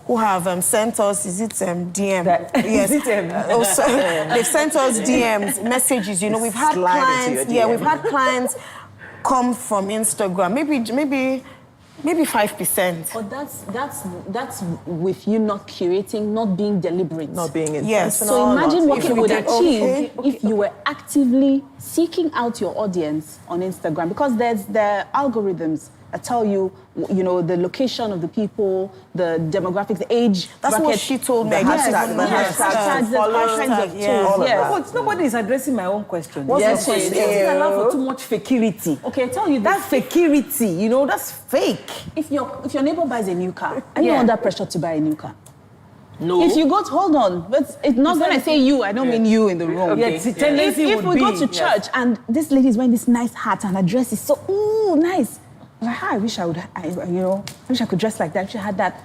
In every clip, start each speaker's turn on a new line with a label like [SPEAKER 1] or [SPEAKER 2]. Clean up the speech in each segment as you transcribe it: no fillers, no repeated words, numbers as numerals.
[SPEAKER 1] who have sent us, is it DM?
[SPEAKER 2] Yes.
[SPEAKER 1] Also, they've sent us DMs, messages. You know, we've had clients. Yeah, we've had clients come from Instagram. Maybe 5%.
[SPEAKER 3] But that's with you not curating, not being deliberate.
[SPEAKER 2] Not being intentional.
[SPEAKER 1] Yes.
[SPEAKER 3] So imagine what you would achieve
[SPEAKER 1] Okay.
[SPEAKER 3] if you were actively seeking out your audience on Instagram, because there's the algorithms that tell you, you know, the location of the people, the demographics, the age.
[SPEAKER 1] That's
[SPEAKER 3] bracket.
[SPEAKER 1] what she told me. I just
[SPEAKER 2] hashtags,
[SPEAKER 1] want to know.
[SPEAKER 3] Hashtags, there's all kinds of tools. Yes.
[SPEAKER 2] But nobody is addressing my own question.
[SPEAKER 1] Yes,
[SPEAKER 2] It doesn't allow for too much fakirity.
[SPEAKER 3] Okay, I tell you
[SPEAKER 2] That's fakirity, you know, that's fake.
[SPEAKER 3] If your neighbor buys a new car, are you under pressure to buy a new car?
[SPEAKER 4] No.
[SPEAKER 3] If you go to, hold on, but it's not when I say you, I don't mean you in the room.
[SPEAKER 2] Okay. Yes, the tendency
[SPEAKER 3] If
[SPEAKER 2] would
[SPEAKER 3] we go
[SPEAKER 2] be,
[SPEAKER 3] to church and this lady is wearing this nice hat and her dress is so, ooh, nice. I'm like, I wish I would, I wish I could dress like that, I wish I had that.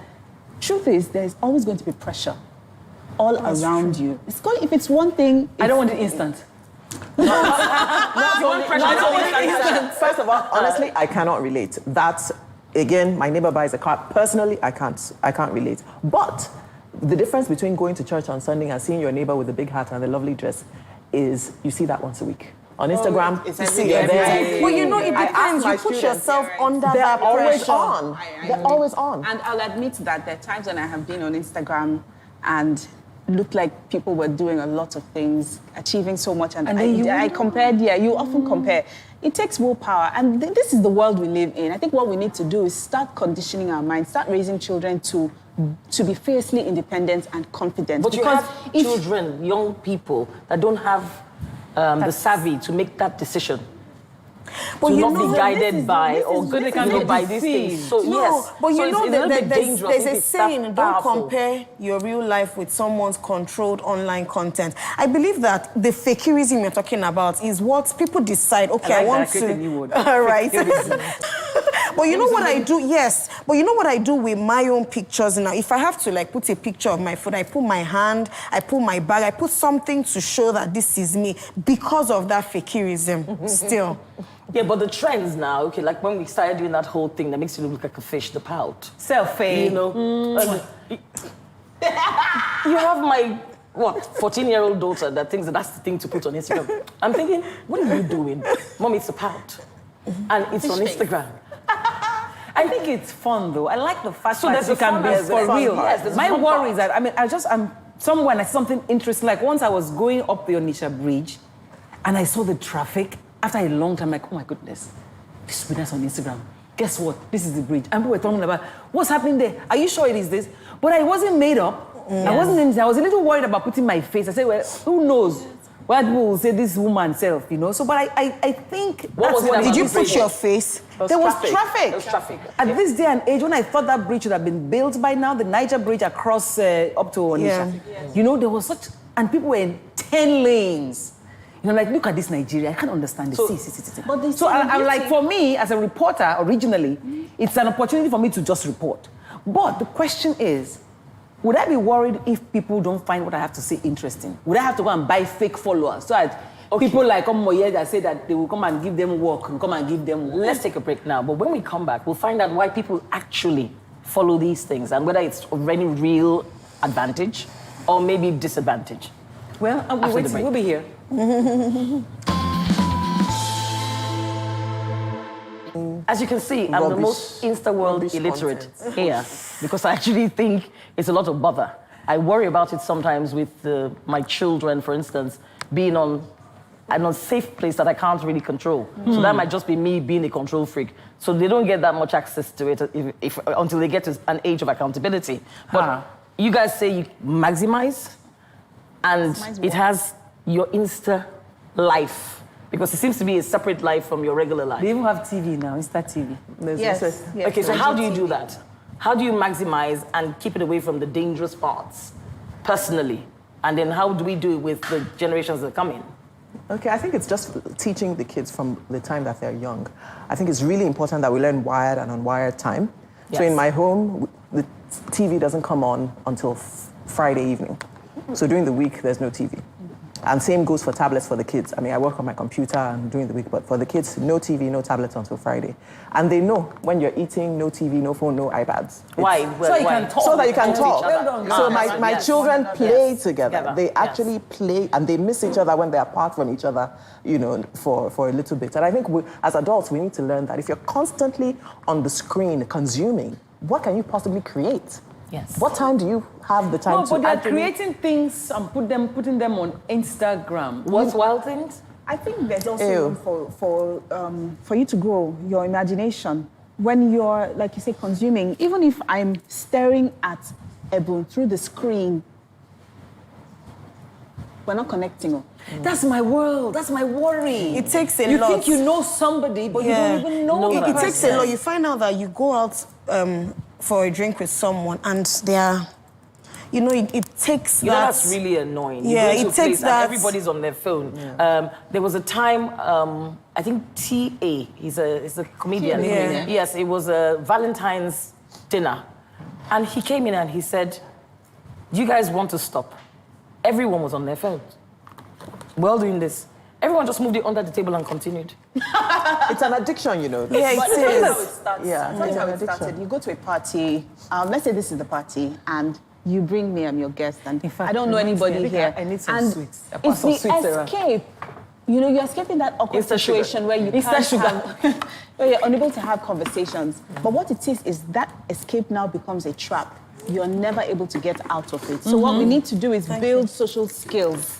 [SPEAKER 3] Truth is, there's always going to be pressure all around you. It's going, if it's one thing...
[SPEAKER 2] I don't want it instant.
[SPEAKER 5] First of all, honestly, I cannot relate. That's, again, my neighbor buys a car. Personally, I can't relate. But the difference between going to church on Sunday and seeing your neighbor with a big hat and a lovely dress is you see that once a week. On Instagram,
[SPEAKER 1] You see it there. Well, you know, it depends. You put yourself under that pressure.
[SPEAKER 5] They're always on.
[SPEAKER 3] And I'll admit that there are times when I have been on Instagram and looked like people were doing a lot of things, achieving so much, and I compared, you often compare. It takes willpower, and this is the world we live in. I think what we need to do is start conditioning our minds, start raising children to be fiercely independent and confident.
[SPEAKER 4] But you have children, young people that don't have the savvy to make that decision.
[SPEAKER 1] But
[SPEAKER 4] to
[SPEAKER 1] you
[SPEAKER 4] not
[SPEAKER 1] know,
[SPEAKER 4] be guided by or by these things. So yes,
[SPEAKER 1] but you know that
[SPEAKER 4] dangerous.
[SPEAKER 1] There's a saying: don't compare your real life with someone's controlled online content. I believe that the fakerism you're talking about is what people decide. Okay, I want to. All right. But you know what I do? Yes. But you know what I do with my own pictures now? If I have to like put a picture of my food, I put my hand, I put my bag, I put something to show that this is me because of that fakerism still.
[SPEAKER 4] Yeah, but the trends now, okay, like when we started doing that whole thing that makes you look like a fish, the pout.
[SPEAKER 2] Selfie.
[SPEAKER 4] You know? You have my, 14-year-old daughter that thinks that's the thing to put on Instagram. I'm thinking, what are you doing? Mom, it's a pout. And it's on Instagram.
[SPEAKER 2] I think it's fun, though. I like the fact
[SPEAKER 4] So
[SPEAKER 2] that
[SPEAKER 4] there's
[SPEAKER 2] you
[SPEAKER 4] a
[SPEAKER 2] can
[SPEAKER 4] fun
[SPEAKER 2] be
[SPEAKER 4] aspect.
[SPEAKER 2] for real.
[SPEAKER 4] Yes, there's a
[SPEAKER 2] My
[SPEAKER 4] fun
[SPEAKER 2] worry
[SPEAKER 4] part.
[SPEAKER 2] is that, I'm somewhere and I see something interesting. Like once I was going up the Onisha Bridge and I saw the traffic. After a long time, like, oh my goodness, this is on Instagram. Guess what? This is the bridge. And people were talking about, what's happening there? Are you sure it is this? But I wasn't made up.
[SPEAKER 1] Yes.
[SPEAKER 2] I was a little worried about putting my face. I said, well, who knows? What people will say this woman self, you know? So, but I think that's what
[SPEAKER 1] Did you put your face?
[SPEAKER 2] There was traffic.
[SPEAKER 4] There was traffic.
[SPEAKER 2] At this day and age, when I thought that bridge should have been built by now, the Niger Bridge across up to Onisha.
[SPEAKER 1] Yeah.
[SPEAKER 2] You know, there was such, and people were in 10 lanes. You know, like, look at this Nigeria. I can't understand this. See. So I'm like, for me, as a reporter, originally, it's an opportunity for me to just report. But the question is, would I be worried if people don't find what I have to say interesting? Would I have to go and buy fake followers? So that people like Omoye that say that they will come and give them work and come and give them work.
[SPEAKER 4] Let's take a break now. But when we come back, we'll find out why people actually follow these things and whether it's of any real advantage or maybe disadvantage.
[SPEAKER 2] Well, we'll be here.
[SPEAKER 4] As you can see, I'm the most Insta-world illiterate here because I actually think it's a lot of bother. I worry about it sometimes with my children, for instance, being on an unsafe place that I can't really control. So that might just be me being a control freak. So they don't get that much access to it until they get to an age of accountability. But you guys say you maximize, and it has your Insta life. Because it seems to be a separate life from your regular life.
[SPEAKER 2] They even have TV now, Insta TV.
[SPEAKER 3] Yes.
[SPEAKER 4] Okay, so how do you do that? How do you maximize and keep it away from the dangerous parts, personally? And then how do we do it with the generations that come in?
[SPEAKER 5] Okay, I think it's just teaching the kids from the time that they're young. I think it's really important that we learn wired and unwired time.
[SPEAKER 4] Yes.
[SPEAKER 5] So in my home, the TV doesn't come on until Friday evening. So during the week, there's no TV. And same goes for tablets for the kids. I mean, I work on my computer and during the week, but for the kids, no TV, no tablets until Friday. And they know when you're eating, no TV, no phone, no iPads.
[SPEAKER 4] Why?
[SPEAKER 2] So you can talk.
[SPEAKER 5] So that you can talk. So
[SPEAKER 4] Yes.
[SPEAKER 5] my children play together.
[SPEAKER 4] Together.
[SPEAKER 5] They actually play, and they miss each other when they're apart from each other, you know, for a little bit. And I think as adults, we need to learn that if you're constantly on the screen consuming, what can you possibly create?
[SPEAKER 4] Yes.
[SPEAKER 5] What time do you have the time
[SPEAKER 2] No,
[SPEAKER 5] to
[SPEAKER 2] but they're
[SPEAKER 5] actually...
[SPEAKER 2] creating things and putting them on Instagram.
[SPEAKER 4] What's wild things?
[SPEAKER 3] I think there's also room for you to grow your imagination. When you're, like you say, consuming, even if I'm staring at Ebun through the screen, we're not connecting.
[SPEAKER 2] That's my world. That's my worry.
[SPEAKER 1] It takes a lot.
[SPEAKER 2] You think you know somebody, but you don't even know
[SPEAKER 1] it.
[SPEAKER 2] that
[SPEAKER 1] It takes a lot. You find out that you go out for a drink with someone and they are, you know, it takes that.
[SPEAKER 4] You know, that's really annoying.
[SPEAKER 1] Yeah,
[SPEAKER 4] you go to
[SPEAKER 1] it
[SPEAKER 4] a
[SPEAKER 1] takes
[SPEAKER 4] place
[SPEAKER 1] that.
[SPEAKER 4] And everybody's on their phone. Yeah. There was a time, I think T.A., he's a comedian.
[SPEAKER 1] Yeah.
[SPEAKER 4] Yes, it was a Valentine's dinner. And he came in and he said, you guys want to stop? Everyone was on their phones. We're all doing this. Everyone just moved it under the table and continued.
[SPEAKER 5] It's an addiction, you know.
[SPEAKER 1] Yeah,
[SPEAKER 3] But
[SPEAKER 1] it
[SPEAKER 3] that's
[SPEAKER 1] is.
[SPEAKER 3] how it starts.
[SPEAKER 5] Yeah,
[SPEAKER 3] That's
[SPEAKER 5] it's
[SPEAKER 3] how
[SPEAKER 5] an
[SPEAKER 3] it
[SPEAKER 5] addiction.
[SPEAKER 3] started. You go to a party. Let's say this is the party, and you bring me. I'm your guest, and
[SPEAKER 2] In fact,
[SPEAKER 3] I don't know
[SPEAKER 2] reminds me,
[SPEAKER 3] anybody
[SPEAKER 2] I think
[SPEAKER 3] here.
[SPEAKER 2] I need some
[SPEAKER 3] and
[SPEAKER 2] sweets. I
[SPEAKER 3] It's
[SPEAKER 2] want some
[SPEAKER 3] the
[SPEAKER 2] sweets, Sarah.
[SPEAKER 3] escape. You know, you're escaping that awkward
[SPEAKER 4] Insta sugar.
[SPEAKER 3] situation where you
[SPEAKER 2] Insta
[SPEAKER 3] can't
[SPEAKER 2] sugar.
[SPEAKER 3] have, where you're unable to have conversations. But what it is that escape now becomes a trap. You're never able to get out of it. So what we need to do is build social skills.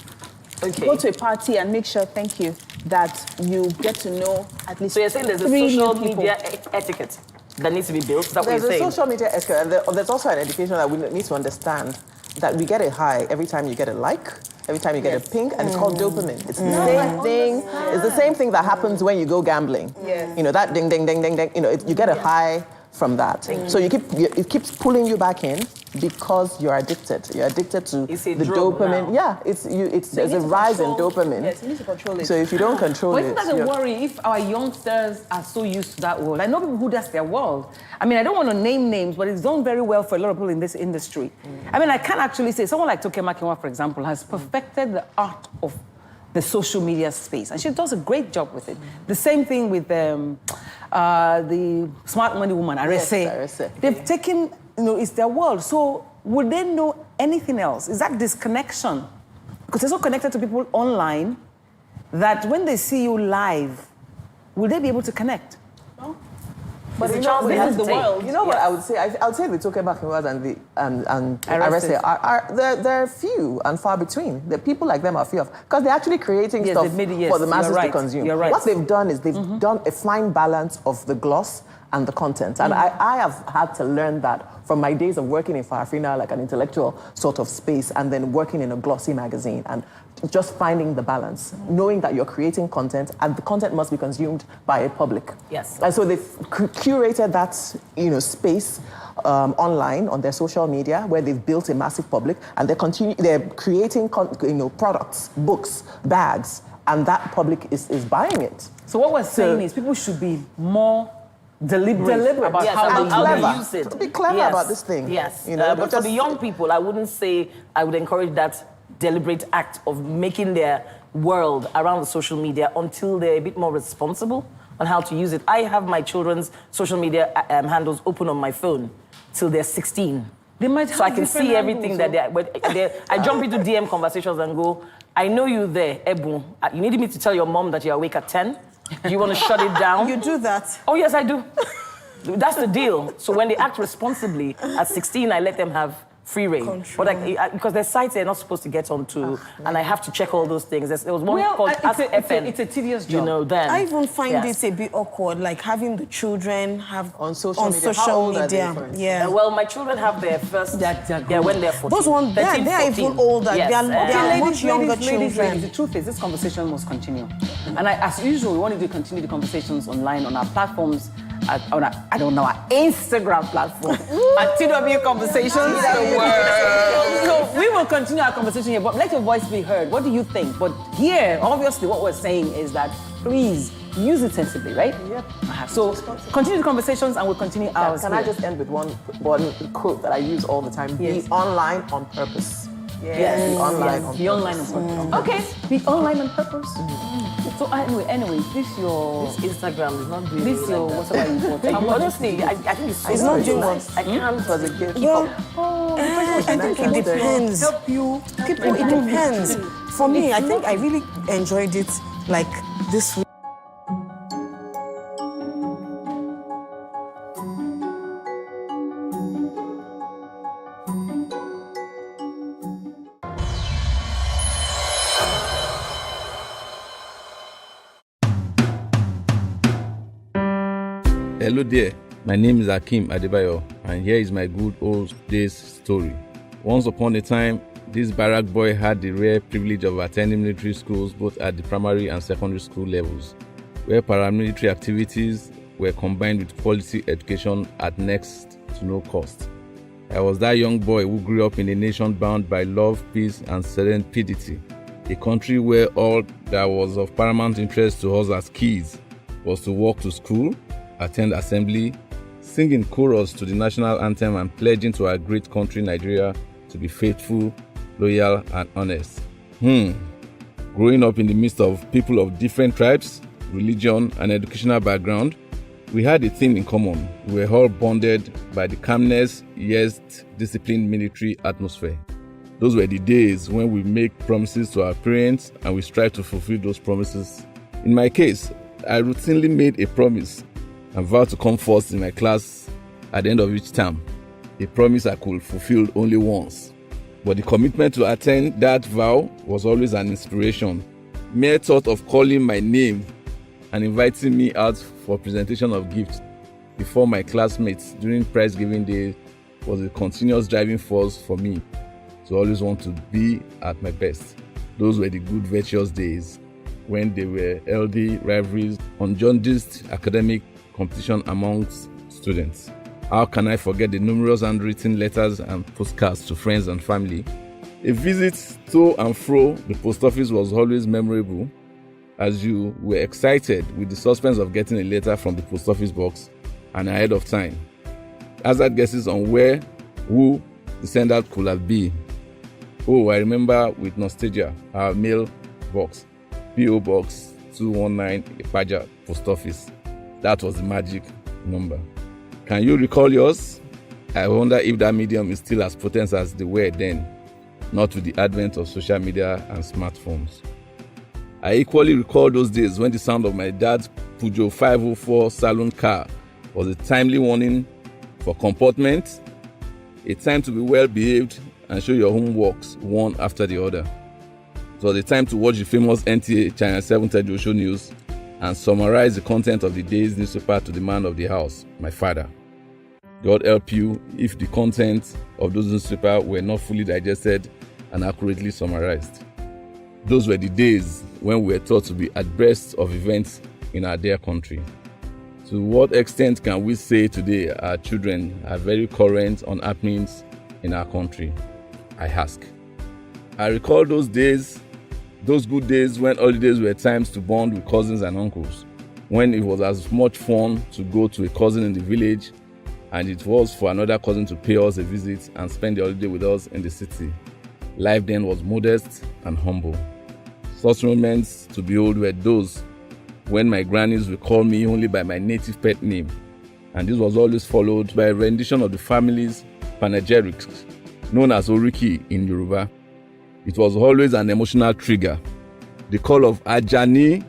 [SPEAKER 4] Okay.
[SPEAKER 3] Go to a party and make sure, thank you, that you get to know at least
[SPEAKER 4] So you're saying there's a
[SPEAKER 3] 3 new
[SPEAKER 4] social
[SPEAKER 3] people.
[SPEAKER 4] media etiquette that needs to be built? Is that what
[SPEAKER 5] There's
[SPEAKER 4] you're
[SPEAKER 5] a
[SPEAKER 4] saying?
[SPEAKER 5] social media etiquette, and there's also an education that we need to understand that we get a high every time you get a like, every time you get a ping, and it's called dopamine. It's the same thing. It's the same thing that happens when you go gambling.
[SPEAKER 3] Yes.
[SPEAKER 5] You know, that ding, ding, ding, ding, ding. You know, you get a high from that. So it keeps pulling you back in because you're addicted. You're addicted to
[SPEAKER 4] It's a
[SPEAKER 5] the
[SPEAKER 4] drug
[SPEAKER 5] dopamine.
[SPEAKER 4] now.
[SPEAKER 5] Yeah, there's a rise in dopamine.
[SPEAKER 3] Yes, you need to control it.
[SPEAKER 5] So if you don't control
[SPEAKER 2] But
[SPEAKER 5] it,
[SPEAKER 2] isn't that a
[SPEAKER 5] you're-
[SPEAKER 2] worry if our youngsters are so used to that world? I know people who that's their world. I mean, I don't want to name names, but it's done very well for a lot of people in this industry. I mean, I can actually say, someone like Toke Makinwa, for example, has perfected the art of the social media space. And she does a great job with it. The same thing with the smart money woman, Arese.
[SPEAKER 5] Yes, Arese.
[SPEAKER 2] They've taken, you know, it's their world. So would they know anything else? Is that disconnection? Because they're so connected to people online that when they see you live, will they be able to connect?
[SPEAKER 5] But
[SPEAKER 4] It's a
[SPEAKER 5] you
[SPEAKER 4] chance
[SPEAKER 5] know,
[SPEAKER 4] they
[SPEAKER 5] this
[SPEAKER 4] have
[SPEAKER 5] is
[SPEAKER 4] to
[SPEAKER 5] the
[SPEAKER 4] take.
[SPEAKER 5] world. You know what I would say? I would say the Toke Makinwas and
[SPEAKER 2] Arrested.
[SPEAKER 5] Arrested they're few and far between. The people like them are few of because they're actually creating
[SPEAKER 2] Yes,
[SPEAKER 5] stuff
[SPEAKER 2] they've made it, yes,
[SPEAKER 5] for the masses
[SPEAKER 2] you're right,
[SPEAKER 5] to consume.
[SPEAKER 2] you're right.
[SPEAKER 5] What they've done is they've done a fine balance of the gloss and the content. And I have had to learn that from my days of working in PlusTvAfrica, like an intellectual sort of space, and then working in a glossy magazine, and just finding the balance, knowing that you're creating content, and the content must be consumed by a public.
[SPEAKER 4] Yes.
[SPEAKER 5] And so they've curated that, you know, space online on their social media where they've built a massive public, and they're creating, products, books, bags, and that public is buying it.
[SPEAKER 2] So what we're saying is people should be more deliberate about
[SPEAKER 4] Yes,
[SPEAKER 2] how
[SPEAKER 4] about
[SPEAKER 2] they
[SPEAKER 4] how
[SPEAKER 2] use
[SPEAKER 4] they
[SPEAKER 2] it.
[SPEAKER 4] use it.
[SPEAKER 5] Be clever about this thing.
[SPEAKER 4] Yes,
[SPEAKER 5] You know,
[SPEAKER 4] but for the young people, I wouldn't say I would encourage that deliberate act of making their world around the social media until they're a bit more responsible on how to use it. I have my children's social media handles open on my phone till they're 16.
[SPEAKER 2] They might have
[SPEAKER 4] so I can
[SPEAKER 2] different
[SPEAKER 4] see everything
[SPEAKER 2] angles,
[SPEAKER 4] that I jump into DM conversations and go, I know you there, Ebu. You needed me to tell your mom that you're awake at 10? Do you want to shut it down?
[SPEAKER 1] You do that.
[SPEAKER 4] Oh, yes, I do. That's the deal. So when they act responsibly, at 16, I let them have free reign.
[SPEAKER 1] Control.
[SPEAKER 4] But because there's sites they're not supposed to get onto, and I have to check all those things. There was one called Ask FN.
[SPEAKER 2] It's a tedious job.
[SPEAKER 4] You know, then.
[SPEAKER 1] I even find
[SPEAKER 4] yes.
[SPEAKER 1] it a bit awkward, like having the children have
[SPEAKER 5] On social media. How old are they, for instance?
[SPEAKER 1] Yeah.
[SPEAKER 4] Well, my children have their first, when they're 14.
[SPEAKER 1] Those ones, they're
[SPEAKER 4] 13,
[SPEAKER 1] even
[SPEAKER 4] 14.
[SPEAKER 1] older.
[SPEAKER 4] Yes,
[SPEAKER 1] They are much younger
[SPEAKER 2] ladies,
[SPEAKER 1] children.
[SPEAKER 2] the truth is, this conversation must continue. And as usual, we want to continue the conversations online on our platforms, on our Instagram platform, at TW Conversations. So we will continue our conversation here, but let your voice be heard. What do you think? But here, obviously, what we're saying is that please use it sensibly, right?
[SPEAKER 5] Yep.
[SPEAKER 2] So continue the conversations, and we'll continue ours.
[SPEAKER 5] Can I just end with one quote that I use all the time?
[SPEAKER 2] Yes.
[SPEAKER 5] Be online on purpose.
[SPEAKER 3] Yes.
[SPEAKER 2] Be online on purpose. Okay, be online on purpose. So anyway, this
[SPEAKER 4] Instagram is not doing
[SPEAKER 2] this your whatever you want.
[SPEAKER 4] Honestly, I think it's
[SPEAKER 1] It's not doing
[SPEAKER 4] nice.
[SPEAKER 1] what?
[SPEAKER 4] I can't
[SPEAKER 5] was a gift.
[SPEAKER 1] Well, I think it depends.
[SPEAKER 2] help you.
[SPEAKER 1] People, it depends. For me, I think I really enjoyed it like this week.
[SPEAKER 6] Hello there, my name is Akim Adebayo, and here is my good old days story. Once upon a time, this barrack boy had the rare privilege of attending military schools both at the primary and secondary school levels, where paramilitary activities were combined with quality education at next to no cost. I was that young boy who grew up in a nation bound by love, peace, and serendipity, a country where all that was of paramount interest to us as kids was to walk to school, attend assembly, sing in chorus to the national anthem, and pledging to our great country Nigeria to be faithful, loyal, and honest. Growing up in the midst of people of different tribes, religion, and educational background, we had a thing in common. We were all bonded by the calmness, yet disciplined military atmosphere. Those were the days when we make promises to our parents and we strive to fulfill those promises. In my case, I routinely made a promise and vowed to come first in my class at the end of each term, a promise I could fulfill only once. But the commitment to attend that vow was always an inspiration. Mere thought of calling my name and inviting me out for presentation of gifts before my classmates during prize giving day was a continuous driving force for me to always want to be at my best. Those were the good, virtuous days when there were healthy rivalries, unjaundiced academic competition amongst students. How can I forget the numerous handwritten letters and postcards to friends and family? A visit to and fro the post office was always memorable, as you were excited with the suspense of getting a letter from the post office box and ahead of time. Hazard guesses on who the sender could have been. Oh, I remember with nostalgia our mail box, P.O. Box 219, Ipaja Post Office. That was the magic number. Can you recall yours? I wonder if that medium is still as potent as they were then, not with the advent of social media and smartphones. I equally recall those days when the sound of my dad's Peugeot 504 saloon car was a timely warning for comportment, a time to be well behaved and show your homeworks one after the other. It was a time to watch the famous NTA Channel 7 Tejo Show News and summarize the content of the day's newspaper to the man of the house, my father. God help you if the content of those newspapers were not fully digested and accurately summarized. Those were the days when we were taught to be abreast of events in our dear country. To what extent can we say today our children are very current on happenings in our country? I ask. I recall those days, those good days when holidays were times to bond with cousins and uncles, when it was as much fun to go to a cousin in the village and it was for another cousin to pay us a visit and spend the holiday with us in the city. Life then was modest and humble. Such moments to behold were those when my grannies would call me only by my native pet name, and this was always followed by a rendition of the family's panegyrics, known as Oriki in Yoruba. It was always an emotional trigger. The call of Ajani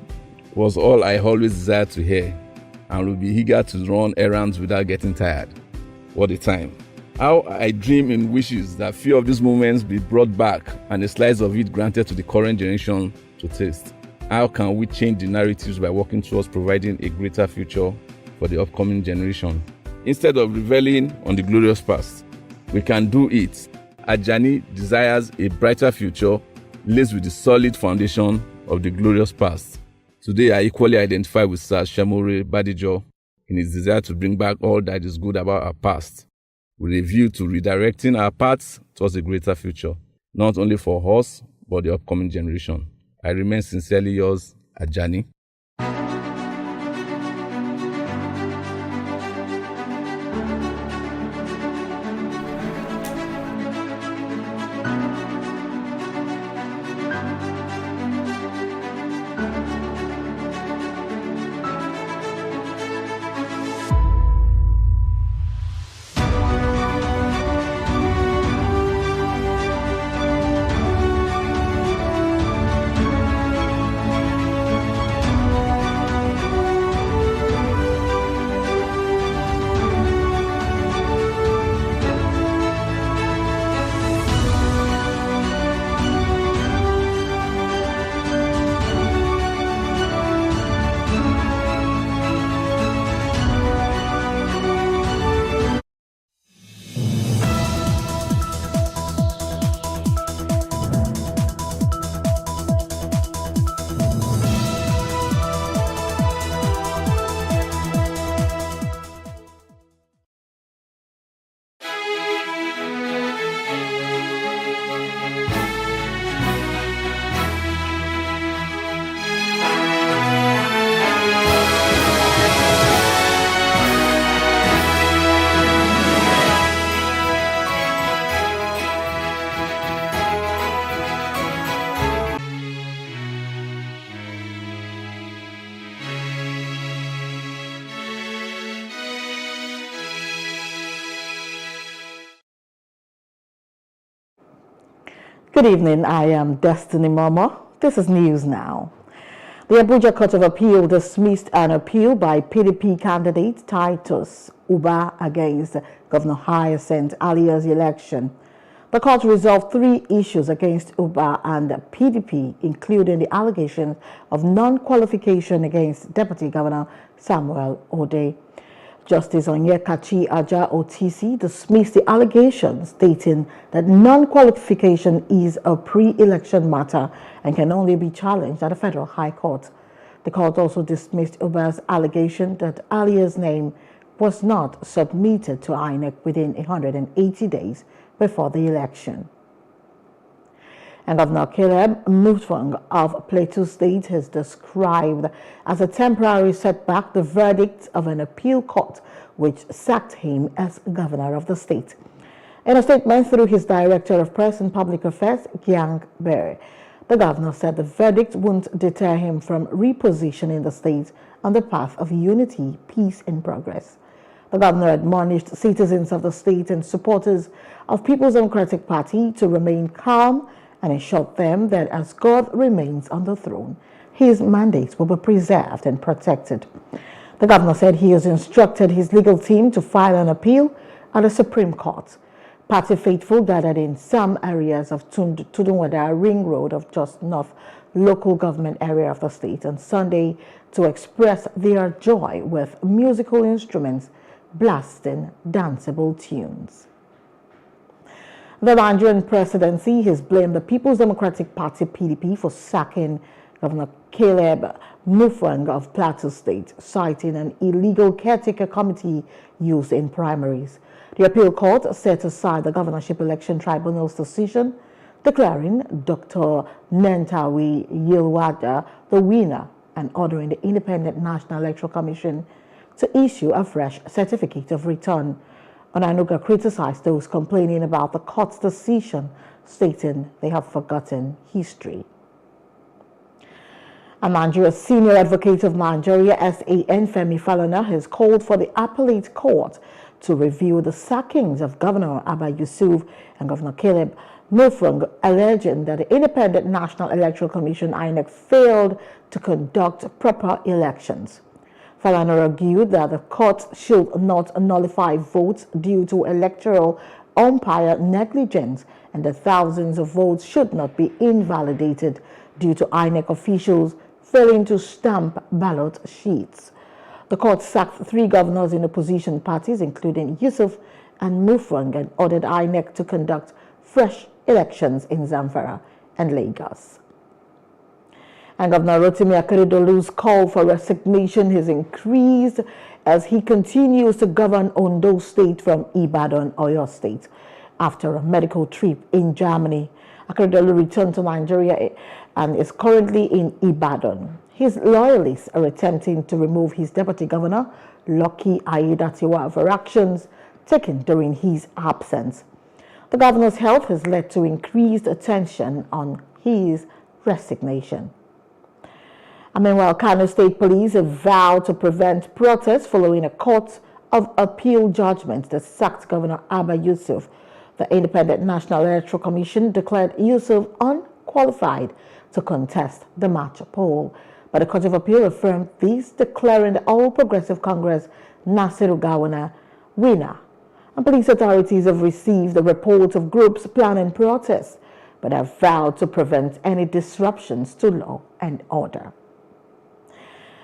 [SPEAKER 6] was all I always desired to hear, and would be eager to run errands without getting tired. What a time. How I dream in wishes that few of these moments be brought back and a slice of it granted to the current generation to taste. How can we change the narratives by working towards providing a greater future for the upcoming generation? Instead of reveling on the glorious past, we can do it. Ajani desires a brighter future laced with the solid foundation of the glorious past. Today, I equally identify with Sir Shamore Badijo in his desire to bring back all that is good about our past, with a view to redirecting our paths towards a greater future, not only for us, but the upcoming generation. I remain sincerely yours, Ajani.
[SPEAKER 7] Good evening, I am Destiny Mama. This is News Now. The Abuja Court of Appeal dismissed an appeal by PDP candidate Titus Uba against Governor Hyacinth Alia's election. The court resolved 3 issues against Uba and PDP, including the allegation of non-qualification against Deputy Governor Samuel Ode. Justice Onyekachi Aja Otisi dismissed the allegation, stating that non-qualification is a pre-election matter and can only be challenged at the Federal High Court. The court also dismissed Uba's allegation that Alia's name was not submitted to INEC within 180 days before the election. And Governor Caleb Mutfwang of Plateau State has described as a temporary setback the verdict of an appeal court which sacked him as governor of the state. In a statement through his Director of Press and Public Affairs, Gyang Berry, the governor said the verdict won't deter him from repositioning the state on the path of unity, peace, and progress. The governor admonished citizens of the state and supporters of People's Democratic Party to remain calm and assured them that as God remains on the throne, his mandates will be preserved and protected. The governor said he has instructed his legal team to file an appeal at the Supreme Court. Party faithful gathered in some areas of Tudunwada Ring Road of Just North local government area of the state on Sunday to express their joy with musical instruments blasting danceable tunes. The Nigerian presidency has blamed the People's Democratic Party (PDP) for sacking Governor Caleb Mutfwang of Plateau State, citing an illegal caretaker committee used in primaries. The appeal court set aside the Governorship Election Tribunal's decision, declaring Dr. Nentawi Yilwada the winner and ordering the Independent National Electoral Commission to issue a fresh certificate of return. Onanuga criticized those complaining about the court's decision, stating they have forgotten history. A Nigeria Senior Advocate of Nigeria, SAN Femi Falana, has called for the appellate court to review the sackings of Governor Abba Yusuf and Governor Caleb Mutfwang, alleging that the Independent National Electoral Commission (INEC) failed to conduct proper elections. Falana argued that the court should not nullify votes due to electoral umpire negligence and that thousands of votes should not be invalidated due to INEC officials failing to stamp ballot sheets. The court sacked 3 governors in opposition parties, including Yusuf and Mutfwang, and ordered INEC to conduct fresh elections in Zamfara and Lagos. And Governor Rotimi Akeredolu's call for resignation has increased as he continues to govern Ondo State from Ibadan, Oyo State, after a medical trip in Germany. Akeredolu returned to Nigeria and is currently in Ibadan. His loyalists are attempting to remove his deputy governor, Lucky Aiyedatiwa, for actions taken during his absence. The governor's health has led to increased attention on his resignation. And meanwhile, Kano State Police have vowed to prevent protests following a court of appeal judgment that sacked Governor Abba Yusuf. The Independent National Electoral Commission declared Yusuf unqualified to contest the March poll. But the Court of Appeal affirmed this, declaring the All Progressive Congress Nasiru Gawuna winner. And police authorities have received the reports of groups planning protests, but have vowed to prevent any disruptions to law and order.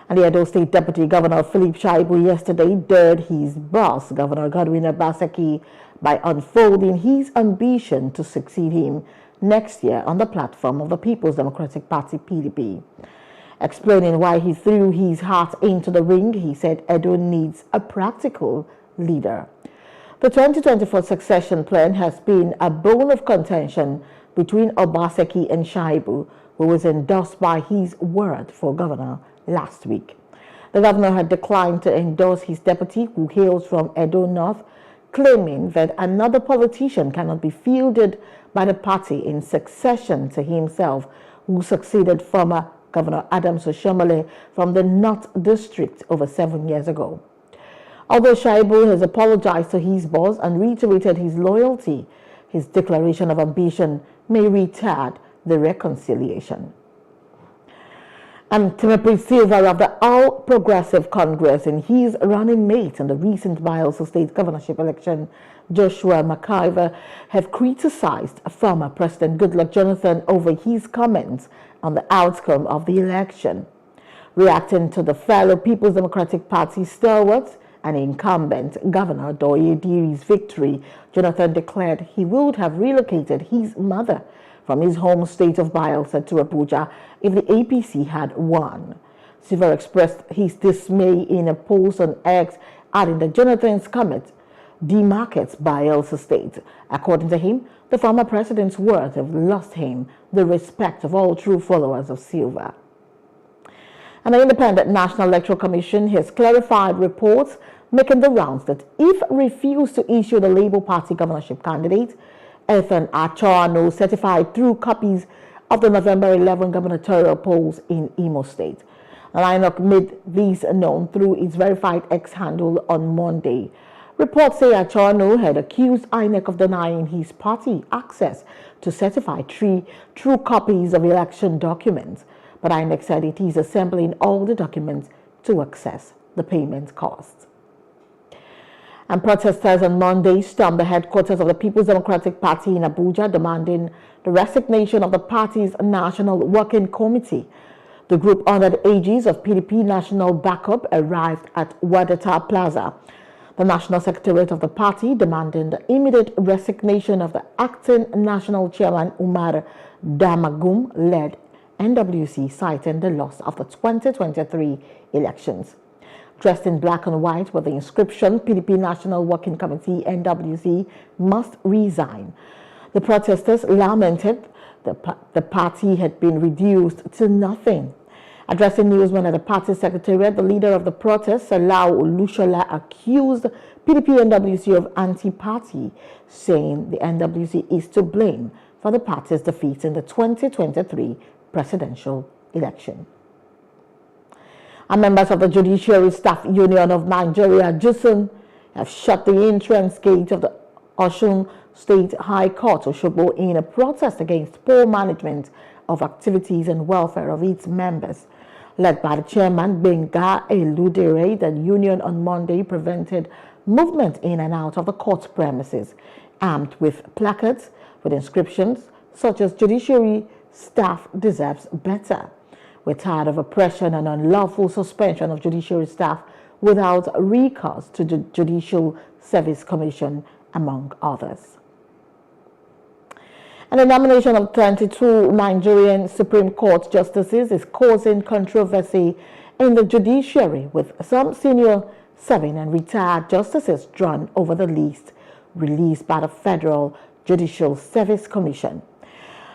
[SPEAKER 7] And the Edo State Deputy Governor Philip Shaibu yesterday dared his boss, Governor Godwin Obaseki, by unfolding his ambition to succeed him next year on the platform of the People's Democratic Party (PDP). Explaining why he threw his hat into the ring, he said Edo needs a practical leader. The 2024 succession plan has been a bone of contention between Obaseki and Shaibu, who was endorsed by his word for governor last week. The governor had declined to endorse his deputy, who hails from Edo North, claiming that another politician cannot be fielded by the party in succession to himself, who succeeded former Governor Adams Oshiomhole from the North District over 7 years ago. Although Shaibu has apologized to his boss and reiterated his loyalty, his declaration of ambition may retard the reconciliation. And Timothy Silva of the All Progressive Congress and his running mate in the recent Bayelsa State governorship election, Joshua McIver, have criticized former President Goodluck Jonathan over his comments on the outcome of the election. Reacting to the fellow People's Democratic Party stalwart and incumbent Governor Doye Diri's victory, Jonathan declared he would have relocated his mother from his home state of Bayelsa to Abuja if the APC had won. Silva expressed his dismay in a post on X, adding that Jonathan's comment demarcates Bayelsa State. According to him, the former president's words have lost him the respect of all true followers of Silva. And the Independent National Electoral Commission has clarified reports making the rounds that if refused to issue the Labour Party governorship candidate, Ethan Achorno, certified through copies of the November 11 gubernatorial polls in Imo State. INEC made these known through its verified X handle on Monday. Reports say Achorno had accused INEC of denying his party access to certify 3 true copies of election documents, but INEC said it is assembling all the documents to access the payment costs. And protesters on Monday stormed the headquarters of the People's Democratic Party in Abuja, demanding the resignation of the party's National Working Committee. The group, under the aegis of PDP National Backup, arrived at Wadata Plaza. The National Secretariat of the party demanding the immediate resignation of the acting National Chairman Umar Damagum-led NWC, citing the loss of the 2023 elections. Dressed in black and white with the inscription, PDP National Working Committee, NWC, must resign. The protesters lamented the party had been reduced to nothing. Addressing newsmen at the party secretariat, the leader of the protests, Salau Lushola, accused PDP-NWC of anti-party, saying the NWC is to blame for the party's defeat in the 2023 presidential election. And members of the Judiciary Staff Union of Nigeria, JUSUN, have shut the entrance gate of the Osun State High Court, Osogbo, in a protest against poor management of activities and welfare of its members. Led by the chairman, Benga Eludere, the union on Monday prevented movement in and out of the court premises, armed with placards with inscriptions such as "Judiciary staff deserves better." We're tired of oppression and unlawful suspension of judiciary staff without recourse to the Judicial Service Commission, among others. And the nomination of 22 Nigerian Supreme Court justices is causing controversy in the judiciary, with some senior serving and retired justices drawn over the list released by the Federal Judicial Service Commission.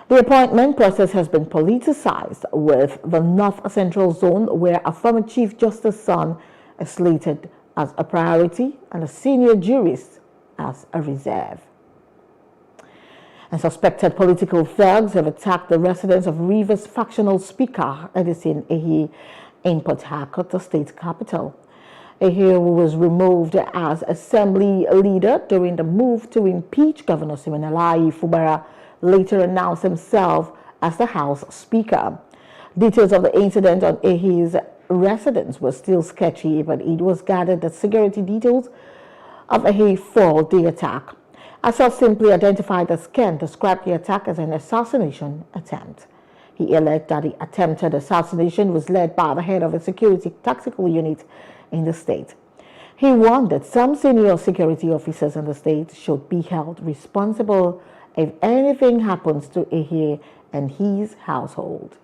[SPEAKER 7] The appointment process has been politicized, with the North Central Zone, where a former Chief Justice's son is slated as a priority and a senior jurist as a reserve. And suspected political thugs have attacked the residence of Rivers factional speaker Edison Ehi in Port Harcourt, the state capital. Ehi, who was removed as assembly leader during the move to impeach Governor Siminalayi Fubara, later announced himself as the House Speaker. Details of the incident on Ehi's residence were still sketchy, but it was gathered that security details of Ehi foiled the attack. Assad simply identified as Ken described the attack as an assassination attempt. He alleged that the attempted assassination was led by the head of a security tactical unit in the state. He warned that some senior security officers in the state should be held responsible if anything happens to Ehi and his household.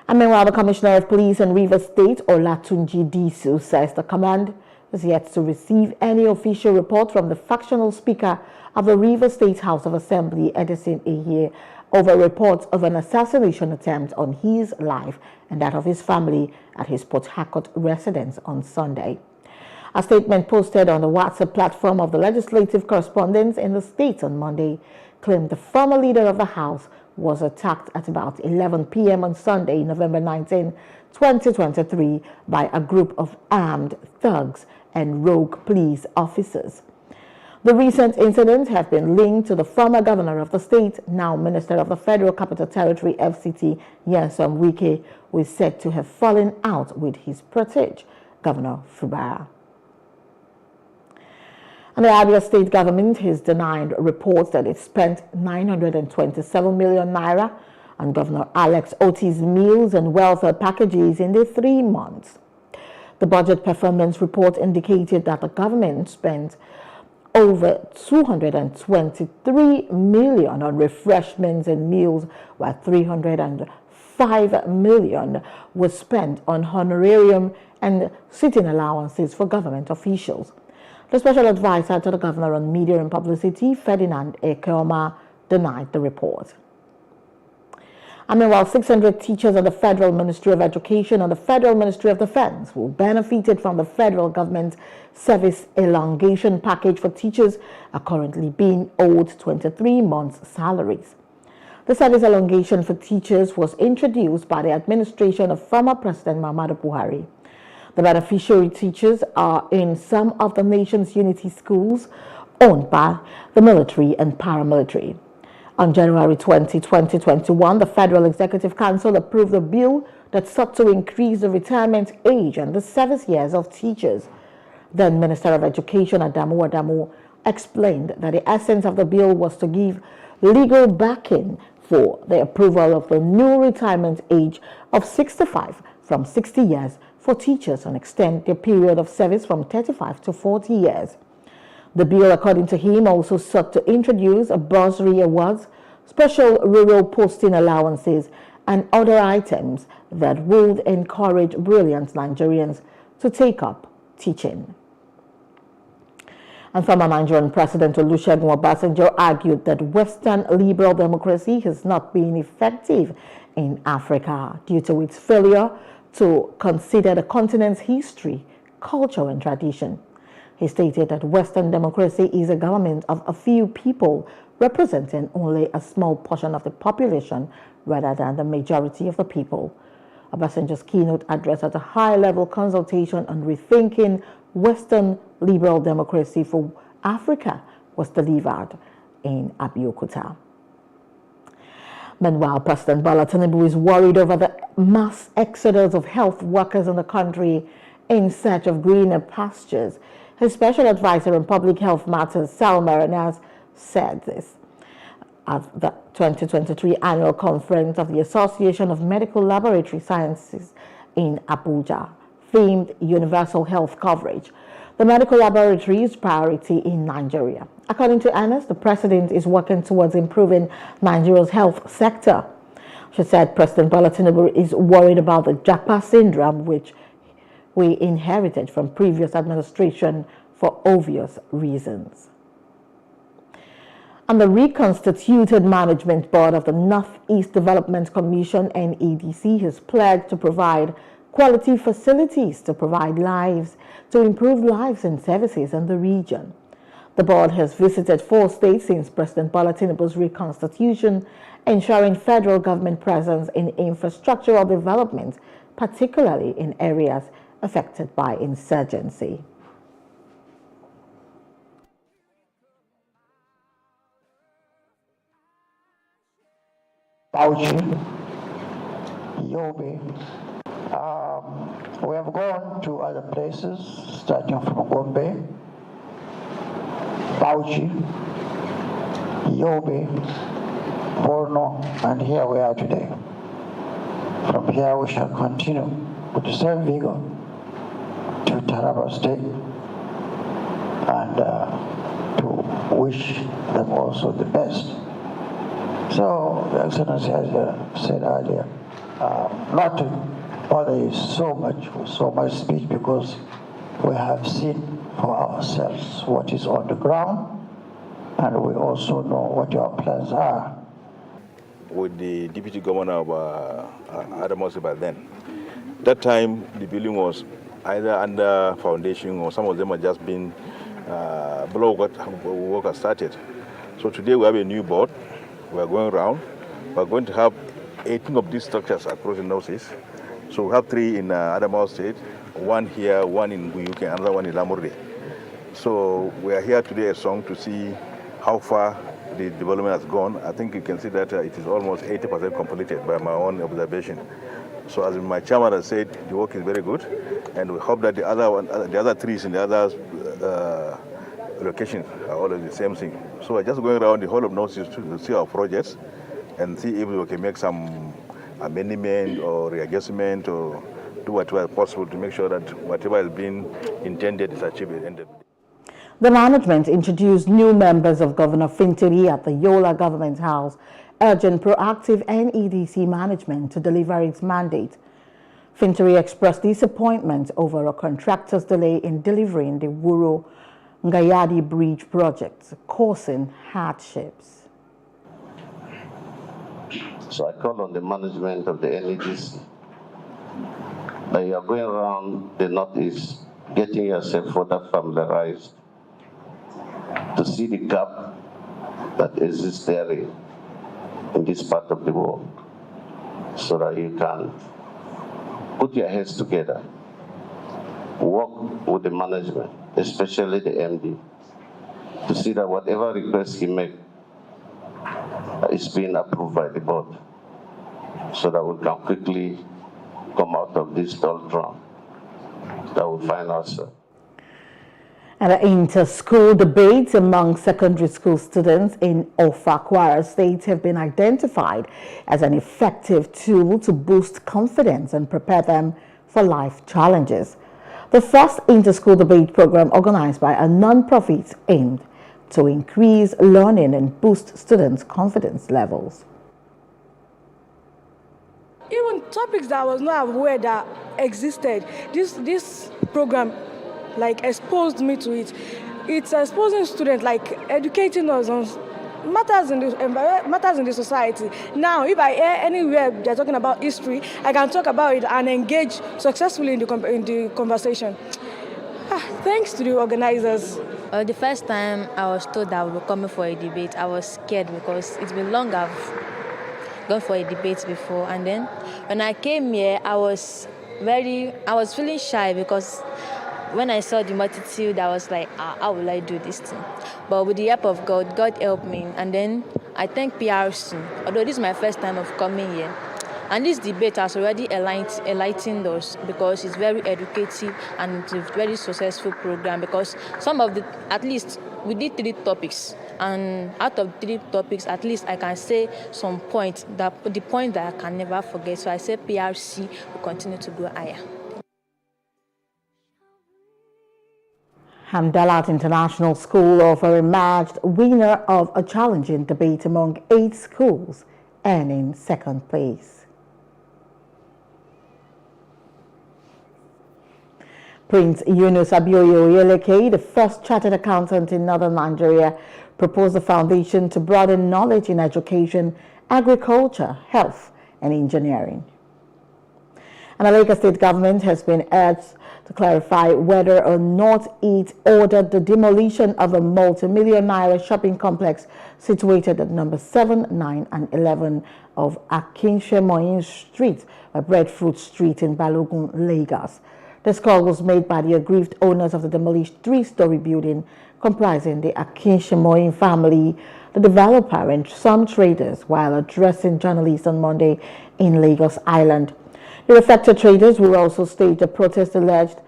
[SPEAKER 7] And meanwhile, the Commissioner of Police in Rivers State, Olatunji Disu, says the command is yet to receive any official report from the factional speaker of the Rivers State House of Assembly, Edison Ehi, over reports of an assassination attempt on his life and that of his family at his Port Harcourt residence on Sunday. A statement posted on the WhatsApp platform of the legislative correspondents in the state on Monday claimed the former leader of the House was attacked at about 11 p.m. on Sunday, November 19, 2023, by a group of armed thugs and rogue police officers. The recent incidents have been linked to the former governor of the state, now Minister of the Federal Capital Territory, FCT, Nyesom Wike, who is said to have fallen out with his protege, Governor Fubara. And the Abia state government has denied reports that it spent 927 million naira on Governor Alex Oti's meals and welfare packages in the 3 months. The budget performance report indicated that the government spent over 223 million on refreshments and meals, while 305 million was spent on honorarium and sitting allowances for government officials. The special advisor to the governor on media and publicity, Ferdinand Ekeoma, denied the report. And meanwhile, 600 teachers in the Federal Ministry of Education and the Federal Ministry of Defense who benefited from the federal government's service elongation package for teachers are currently being owed 23 months' salaries. The service elongation for teachers was introduced by the administration of former President Muhammadu Buhari. The beneficiary teachers are in some of the nation's unity schools owned by the military and paramilitary. On January 20, 2021, the Federal Executive Council approved a bill that sought to increase the retirement age and the service years of teachers. Then Minister of Education Adamu explained that the essence of the bill was to give legal backing for the approval of the new retirement age of 65 from 60 years for teachers and extend their period of service from 35 to 40 years. The bill, according to him, also sought to introduce a bursary awards, special rural posting allowances, and other items that would encourage brilliant Nigerians to take up teaching. And former Nigerian President Olusegun Obasanjo argued that Western liberal democracy has not been effective in Africa due to its failure to consider the continent's history, culture, and tradition. He stated that Western democracy is a government of a few people representing only a small portion of the population rather than the majority of the people. Obasanjo's keynote address at a high-level consultation on rethinking Western liberal democracy for Africa was delivered in Abeokuta. Meanwhile, President Bola Tinubu is worried over the mass exodus of health workers in the country in search of greener pastures. His special advisor on public health matters, Salma Ranas, said this at the 2023 annual conference of the Association of Medical Laboratory Sciences in Abuja, themed Universal Health Coverage, the medical laboratory's priority in Nigeria. According to Anas, the president is working towards improving Nigeria's health sector. She said President Bola Tinubu is worried about the Japa syndrome, which we inherited from previous administration for obvious reasons. And the reconstituted management board of the Northeast Development Commission, NEDC, has pledged to provide quality facilities to improve lives and services in the region. The board has visited 4 states since President Bola Tinubu's reconstitution, ensuring federal government presence in infrastructural development, particularly in areas affected by insurgency.
[SPEAKER 8] Bauchi, Yobe. We have gone to other places, starting from Gombe, Bauchi, Yobe, Borno, and here we are today. From here we shall continue with the same vigor to Taraba State and to wish them also the best. So, the Excellency has said earlier, not to bother you so much speech, because we have seen for ourselves what is on the ground, and we also know what your plans are.
[SPEAKER 9] With the deputy governor of Adamawa by then, that time the building was either under foundation or some of them had just been below what work has started. So today we have a new board. We are going around. We are going to have 18 of these structures across the northeast. So we have 3 in Adamawa State, 1 here, 1 in Guyuke, another one in Lamurde. So we are here today at Song to see how far the development has gone. I think you can see that it is almost 80% completed by my own observation. So as my chairman has said, the work is very good, and we hope that the other trees in the other locations are always the same thing. So we're just going around the whole of North East to see our projects and see if we can make some amendment or readjustment or do whatever is possible to make sure that whatever has been intended is achieved at the end of the day.
[SPEAKER 7] The management introduced new members of Governor Fintiri at the Yola Government House, urging proactive NEDC management to deliver its mandate. Fintiri expressed disappointment over a contractor's delay in delivering the Wuro Ngayadi Bridge project, causing hardships.
[SPEAKER 10] So I call on the management of the NEDC that you are going around the Northeast, getting yourself further familiarized to see the gap that exists there in this part of the world, so that you can put your heads together, work with the management, especially the MD, to see that whatever request he makes is being approved by the board, so that we can quickly come out of this doldrum that we find ourselves.
[SPEAKER 7] And inter-school debates among secondary school students in Ofa, Kwara State have been identified as an effective tool to boost confidence and prepare them for life challenges. The first inter-school debate program organized by a non-profit aimed to increase learning and boost students' confidence levels.
[SPEAKER 11] Even topics that I was not aware that existed, this program exposed me to it. It's exposing students, educating us on matters in the society. Now, if I hear anywhere they're talking about history, I can talk about it and engage successfully in the conversation. Thanks to the organizers.
[SPEAKER 12] The first time I was told that we were coming for a debate, I was scared because it's been long I've gone for a debate before. And then when I came here, I was feeling shy because when I saw the multitude, I was like, how will I do this thing? But with the help of God, God helped me. And then I thank PRC, although this is my first time of coming here. And this debate has already enlightened us because it's very educative and it's a very successful program because at least we did 3 topics. And out of 3 topics, at least I can say some points, the point that I can never forget. So I say PRC will continue to go higher.
[SPEAKER 7] Hamdalat International School Offer emerged winner of a challenging debate among 8 schools, earning 2nd place. Prince Yunus Abioyo Oyeleke, the first chartered accountant in northern Nigeria, proposed a foundation to broaden knowledge in education, agriculture, health, and engineering. And the Lagos State government has been urged to clarify whether or not it ordered the demolition of a multi-million naira shopping complex situated at number 7, 9, and 11 of Akinshemoyin Street, Breadfruit Street in Balogun, Lagos. This call was made by the aggrieved owners of the demolished 3-story building comprising the Akinshemoyin family, the developer, and some traders while addressing journalists on Monday in Lagos Island. The affected traders will also stage a protest alleged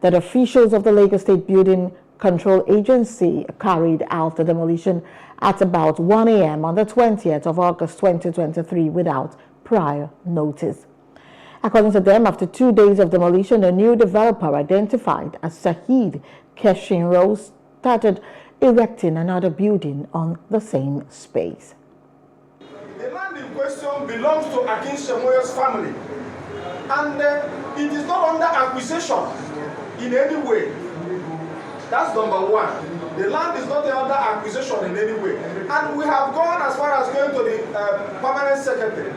[SPEAKER 7] that officials of the Lagos State Building Control Agency carried out the demolition at about 1 a.m. on the 20th of August 2023 without prior notice. According to them, after 2 days of demolition, a new developer identified as Sahid Keshinro started erecting another building on the same space.
[SPEAKER 13] The land in question belongs to Akinshemoyo's family. And it is not under acquisition in any way. That's number 1. The land is not under acquisition in any way. And we have gone as far as going to the permanent secretary.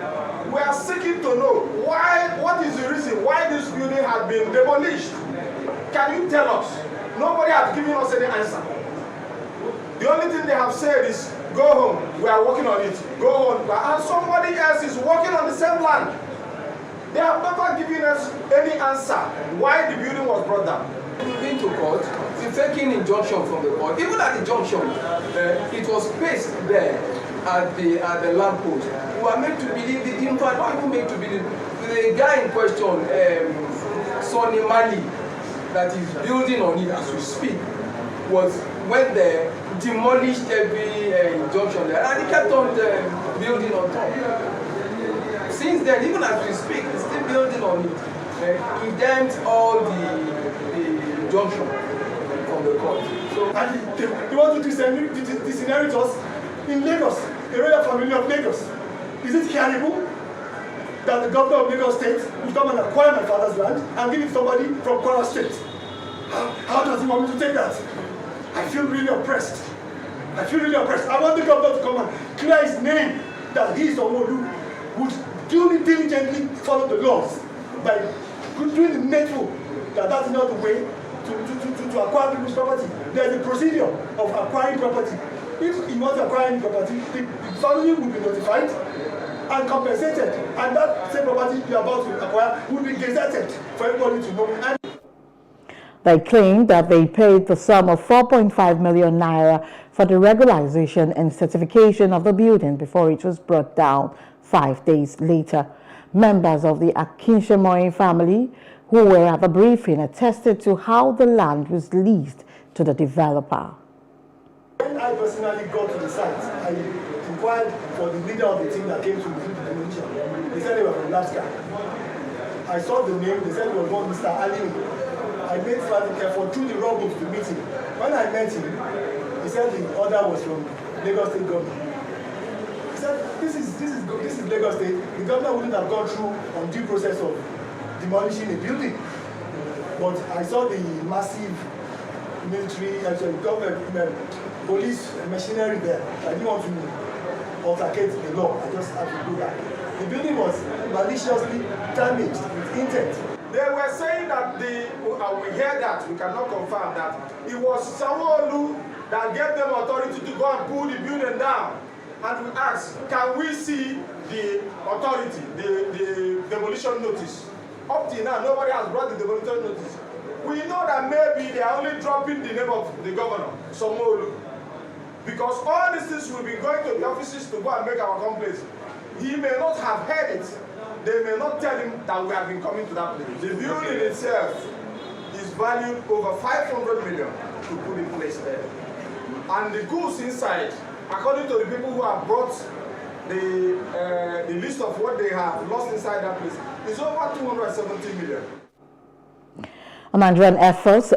[SPEAKER 13] We are seeking to know what is the reason why this building has been demolished. Can you tell us? Nobody has given us any answer. The only thing they have said is, go home, we are working on it, go on. And somebody else is working on the same land. They have never given us any answer why the building was brought down.
[SPEAKER 14] We've been to court. The
[SPEAKER 13] the faking injunction from the court, even at the junction, it was pasted there at the lamppost. We were made to believe, in fact, not even made to believe, the guy in question, Sonny Mali, that is building on it as we speak, went there, demolished every injunction there, and he kept on building on top. Since then, even as we speak, he's still building on it. He damped all the injunction from the court. So, and they want to disinherit us in Lagos, the royal family of Lagos. Is it terrible that the governor of Lagos State will come and acquire my father's land and give it to somebody from Kwara State? How does he want me to take that? I feel really oppressed. I feel really oppressed. I want the governor to come and clear his name that he is someone who would diligently follow the laws by doing the needful. That is not the way to acquire people's property. There is a procedure of acquiring property. If you want to acquire any property, the family will be notified and compensated, and that same property you are about to acquire will be gazetted for everybody to know.
[SPEAKER 7] They claim that they paid the sum of 4.5 million naira for the regularization and certification of the building before it was brought down 5 days later. Members of the Akinshemoye family who were at the briefing attested to how the land was leased to the developer.
[SPEAKER 13] When I personally got to the site, I inquired for the leader of the team that came to review the demolition. They said they were from Alaska. I saw the name, they said it was one Mr. Ali. I made further effort through the robot to meet him. When I met him, he said the order was from Lagos State government. He said, this is Lagos State. The governor wouldn't have gone through on due process of demolishing a building. But I saw the massive military, government, police machinery there. I didn't want to altercate the law. I just had to do that. The building was maliciously damaged with intent. They were saying that we hear that, we cannot confirm that it was Sanwo-Olu that gave them authority to go and pull the building down. And we asked, can we see the authority, the demolition notice? Up till now, nobody has brought the demolition notice. We know that maybe they are only dropping the name of the governor, Sanwo-Olu. Because all these things will be going to the offices to go and make our complaints. He may not have heard it. They may not tell him that we have been coming to that place. The building itself is valued over 500 million to put in place there. And the goods inside, according to the people who have brought the list of what they have lost inside that place, is over 270 million.
[SPEAKER 7] Nigerian Air Force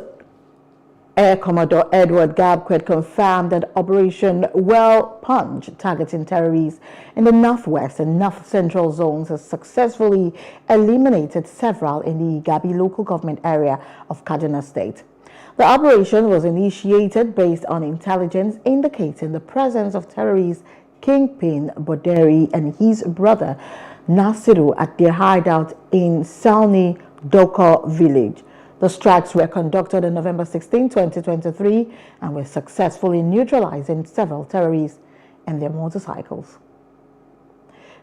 [SPEAKER 7] Air Commodore Edward Gabquet confirmed that Operation Well Punch, targeting terrorists in the northwest and north central zones, has successfully eliminated several in the Igabi local government area of Kaduna State. The operation was initiated based on intelligence indicating the presence of terrorist kingpin Boderi and his brother Nasiru at their hideout in Salni Doko village. The strikes were conducted on November 16, 2023, and were successfully neutralizing several terrorists and their motorcycles.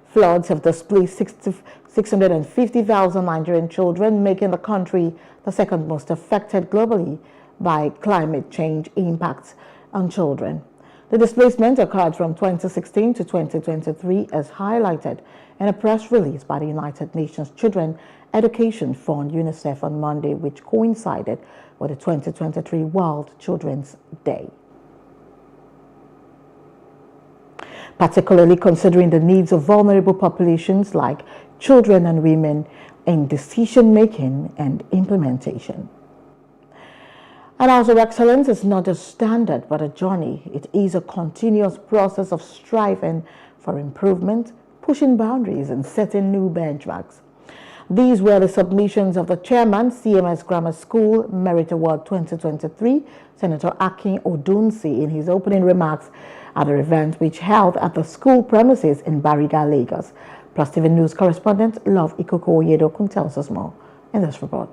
[SPEAKER 7] Floods have displaced 650,000 Nigerian children, making the country the second most affected globally by climate change impacts on children. The displacement occurred from 2016 to 2023, as highlighted in a press release by the United Nations Children Education Fund, UNICEF, on Monday, which coincided with the 2023 World Children's Day. Particularly considering the needs of vulnerable populations like children and women in decision-making and implementation. And also, excellence is not a standard but a journey. It is a continuous process of striving for improvement, pushing boundaries and setting new benchmarks. These were the submissions of the chairman, CMS Grammar School Merit Award 2023, Senator Akin Odunsi, in his opening remarks at the event which held at the school premises in Bariga, Lagos. Plus TV News correspondent Love Ikoko Oyedokun tells us more in this report.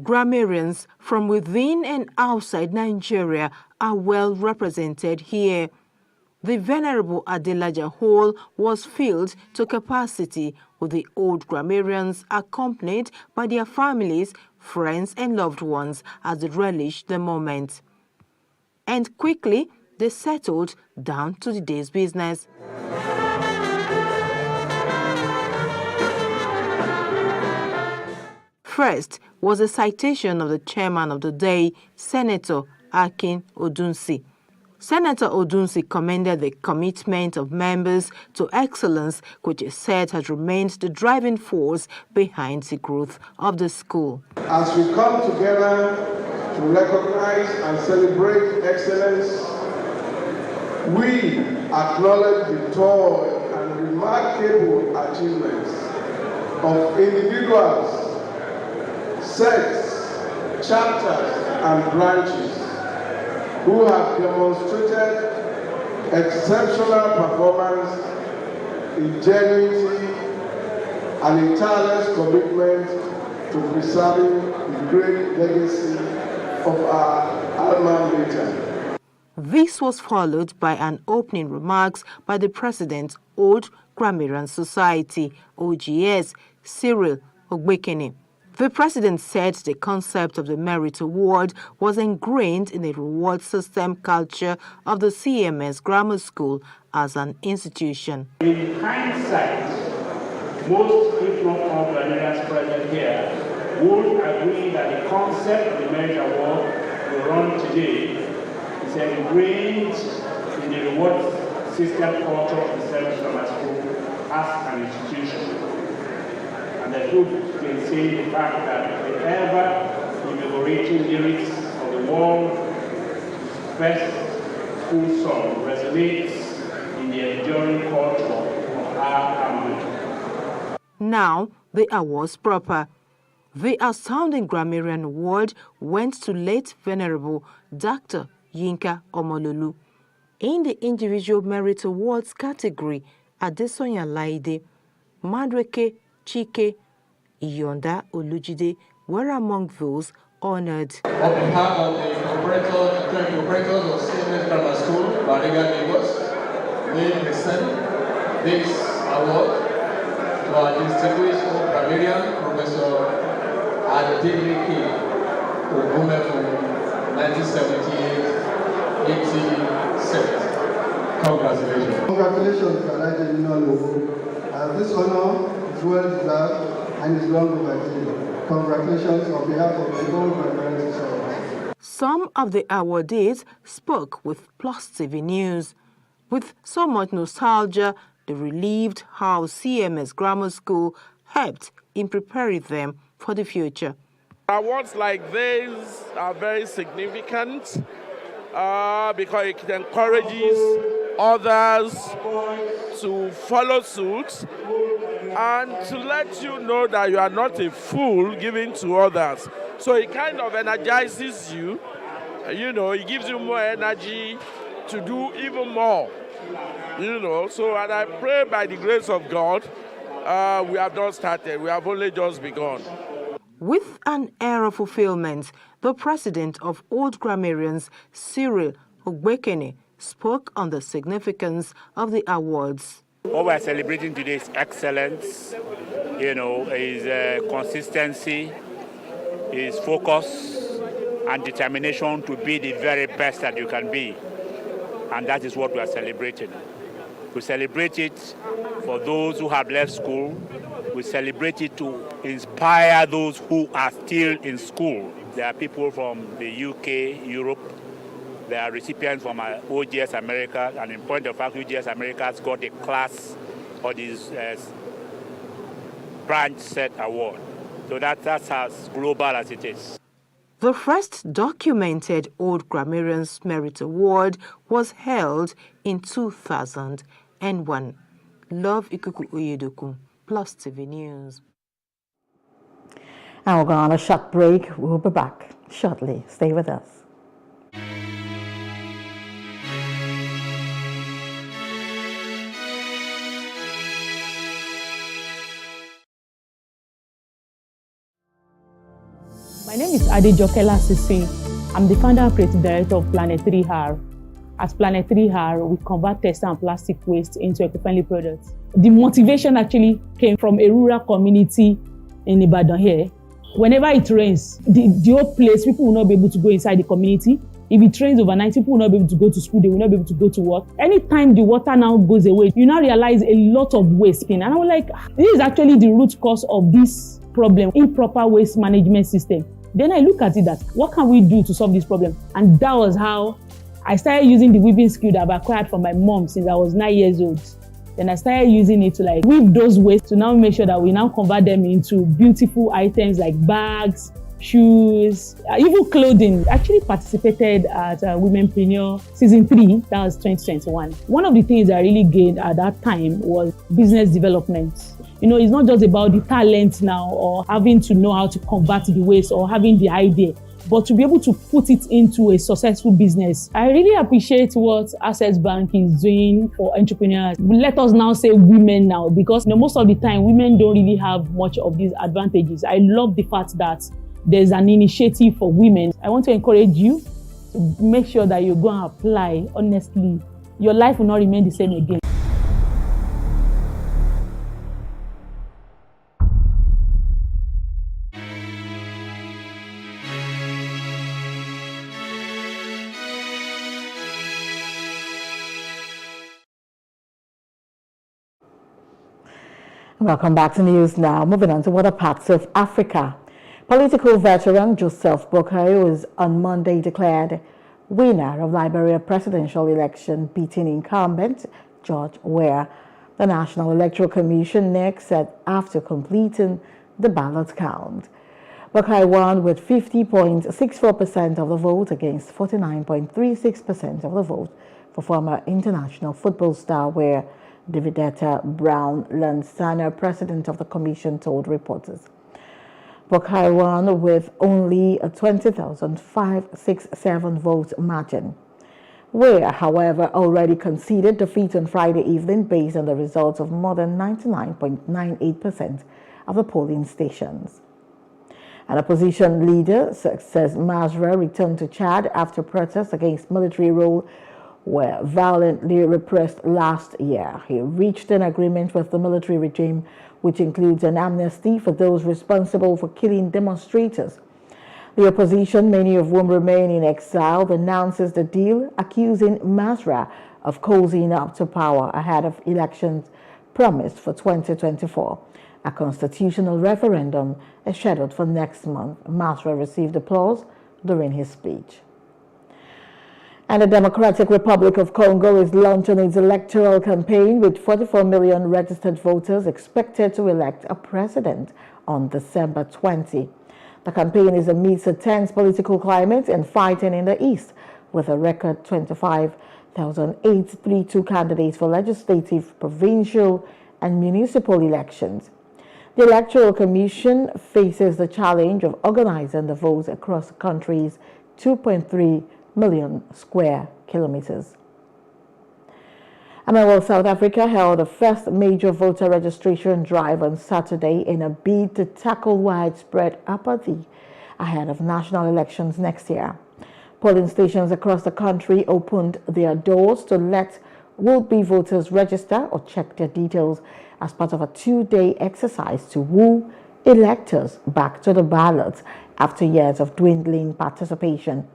[SPEAKER 14] Grammarians from within and outside Nigeria are well represented here. The Venerable Adelaja Hall was filled to capacity, with the old grammarians accompanied by their families, friends and loved ones as they relished the moment. And quickly, they settled down to the day's business. First was a citation of the chairman of the day, Senator Akin Odunsi. Senator Odunsi commended the commitment of members to excellence, which he said has remained the driving force behind the growth of the school.
[SPEAKER 13] As we come together to recognize and celebrate excellence, we acknowledge the toil and remarkable achievements of individuals, sects, chapters, and branches who have demonstrated exceptional performance, ingenuity, and a tireless commitment to preserving the great legacy of our alma mater.
[SPEAKER 14] This was followed by an opening remarks by the President, Old Grammarian Society, OGS, Cyril Ogbekene. The president said the concept of the Merit Award was ingrained in the reward system culture of the CMS Grammar School as an institution.
[SPEAKER 15] In hindsight, most, if not all, grammarians present here would agree that the concept of the Merit Award we run today is ingrained in the reward system culture of the CMS Grammar School as an institution. And the truth can say the fact that the ever-invigorating lyrics of the world's best school song resonates in the enduring culture of our family.
[SPEAKER 14] Now, the awards proper. The Outstanding Grammarian Award went to late Venerable Dr. Yinka Omololu. In the Individual Merit Awards category, Adesonya Laide, Madreke Chike, Iyonda Olujide were among those honored.
[SPEAKER 16] On behalf of the operators of CMS Grammar School, Bariga, Lagos, we present this award to our distinguished grammarian, Professor Adeleke Ogume from 1978-87. Congratulations.
[SPEAKER 17] Congratulations, Alaja Nino. This honor is well deserved and is long overdue. Congratulations on behalf of the whole Grammarian Society.
[SPEAKER 14] Some of the awardees spoke with Plus TV News. With so much nostalgia, they relieved how CMS Grammar School helped in preparing them for the future.
[SPEAKER 18] Awards like these are very significant because it encourages others to follow suit and to let you know that you are not a fool giving to others. So it kind of energizes you, you know, it gives you more energy to do even more, you know. So, and I pray by the grace of God, we have not started, we have only just begun.
[SPEAKER 14] With an air of fulfillment, the president of Old Grammarians, Cyril Ogbekene, spoke on the significance of the awards.
[SPEAKER 15] What we're celebrating today is excellence, you know, is consistency, is focus and determination to be the very best that you can be. And that is what we are celebrating. We celebrate it for those who have left school. We celebrate it to inspire those who are still in school. There are people from the UK, Europe. There are recipients from OGS America, and in point of fact, OGS America has got a class or this branch set award. So that's as global as it is.
[SPEAKER 14] The first documented Old Grammarians Merit Award was held in 2001. Love Ikuku Oyedoku, Plus TV News.
[SPEAKER 7] And we're going on a short break. We'll be back shortly. Stay with us.
[SPEAKER 19] My name is Adejoke Lasisi. I'm the founder and creative director of Planet 3R. at Planet 3R, we convert textile and plastic waste into eco-friendly products. The motivation actually came from a rural community in Ibadan here. Whenever it rains, the whole place, people will not be able to go inside the community. If it rains overnight, people will not be able to go to school, they will not be able to go to work. Anytime the water now goes away, you now realize a lot of waste. And I was like, this is actually the root cause of this problem, improper waste management system. Then I look at it that, what can we do to solve this problem? And that was how I started using the weaving skill that I've acquired from my mom since I was 9 years old. Then I started using it to like weave those waste to now make sure that we now convert them into beautiful items like bags, shoes, even clothing. I actually participated at Womenpreneur Season 3, that was 2021. One of the things I really gained at that time was business development. You know, it's not just about the talent now or having to know how to convert the waste or having the idea, but to be able to put it into a successful business. I really appreciate what Access Bank is doing for entrepreneurs. Let us now say women now, because most of the time women don't really have much of these advantages. I love the fact that there's an initiative for women. I want to encourage you to make sure that you go and apply honestly. Your life will not remain the same again.
[SPEAKER 7] Welcome back to news now. Moving on to other parts of Africa. Political veteran Joseph Boakai was on Monday declared winner of Liberia presidential election, beating incumbent George Weah. The National Electoral Commission NEC said after completing the ballot count. Boakai won with 50.64% of the vote against 49.36% of the vote for former international football star Weah. Davidetta Brown-Lansana, president of the commission, told reporters. Boakai won with only a 20,567 vote margin. Weah, however, already conceded defeat on Friday evening based on the results of more than 99.98% of the polling stations. An opposition leader says Masra returned to Chad after protests against military rule were violently repressed last year. He reached an agreement with the military regime, which includes an amnesty for those responsible for killing demonstrators. The opposition, many of whom remain in exile, announces the deal, accusing Masra of cozying up to power ahead of elections promised for 2024. A constitutional referendum is scheduled for next month. Masra received applause during his speech. And the Democratic Republic of Congo is launching its electoral campaign with 44 million registered voters expected to elect a president on December 20. The campaign is amidst a tense political climate and fighting in the East, with a record 25,832 candidates for legislative, provincial, and municipal elections. The Electoral Commission faces the challenge of organizing the votes across the country's 2.3 million square kilometers. And South Africa held the first major voter registration drive on Saturday in a bid to tackle widespread apathy ahead of national elections next year. Polling stations across the country opened their doors to let would-be voters register or check their details as part of a two-day exercise to woo electors back to the ballot after years of dwindling participation.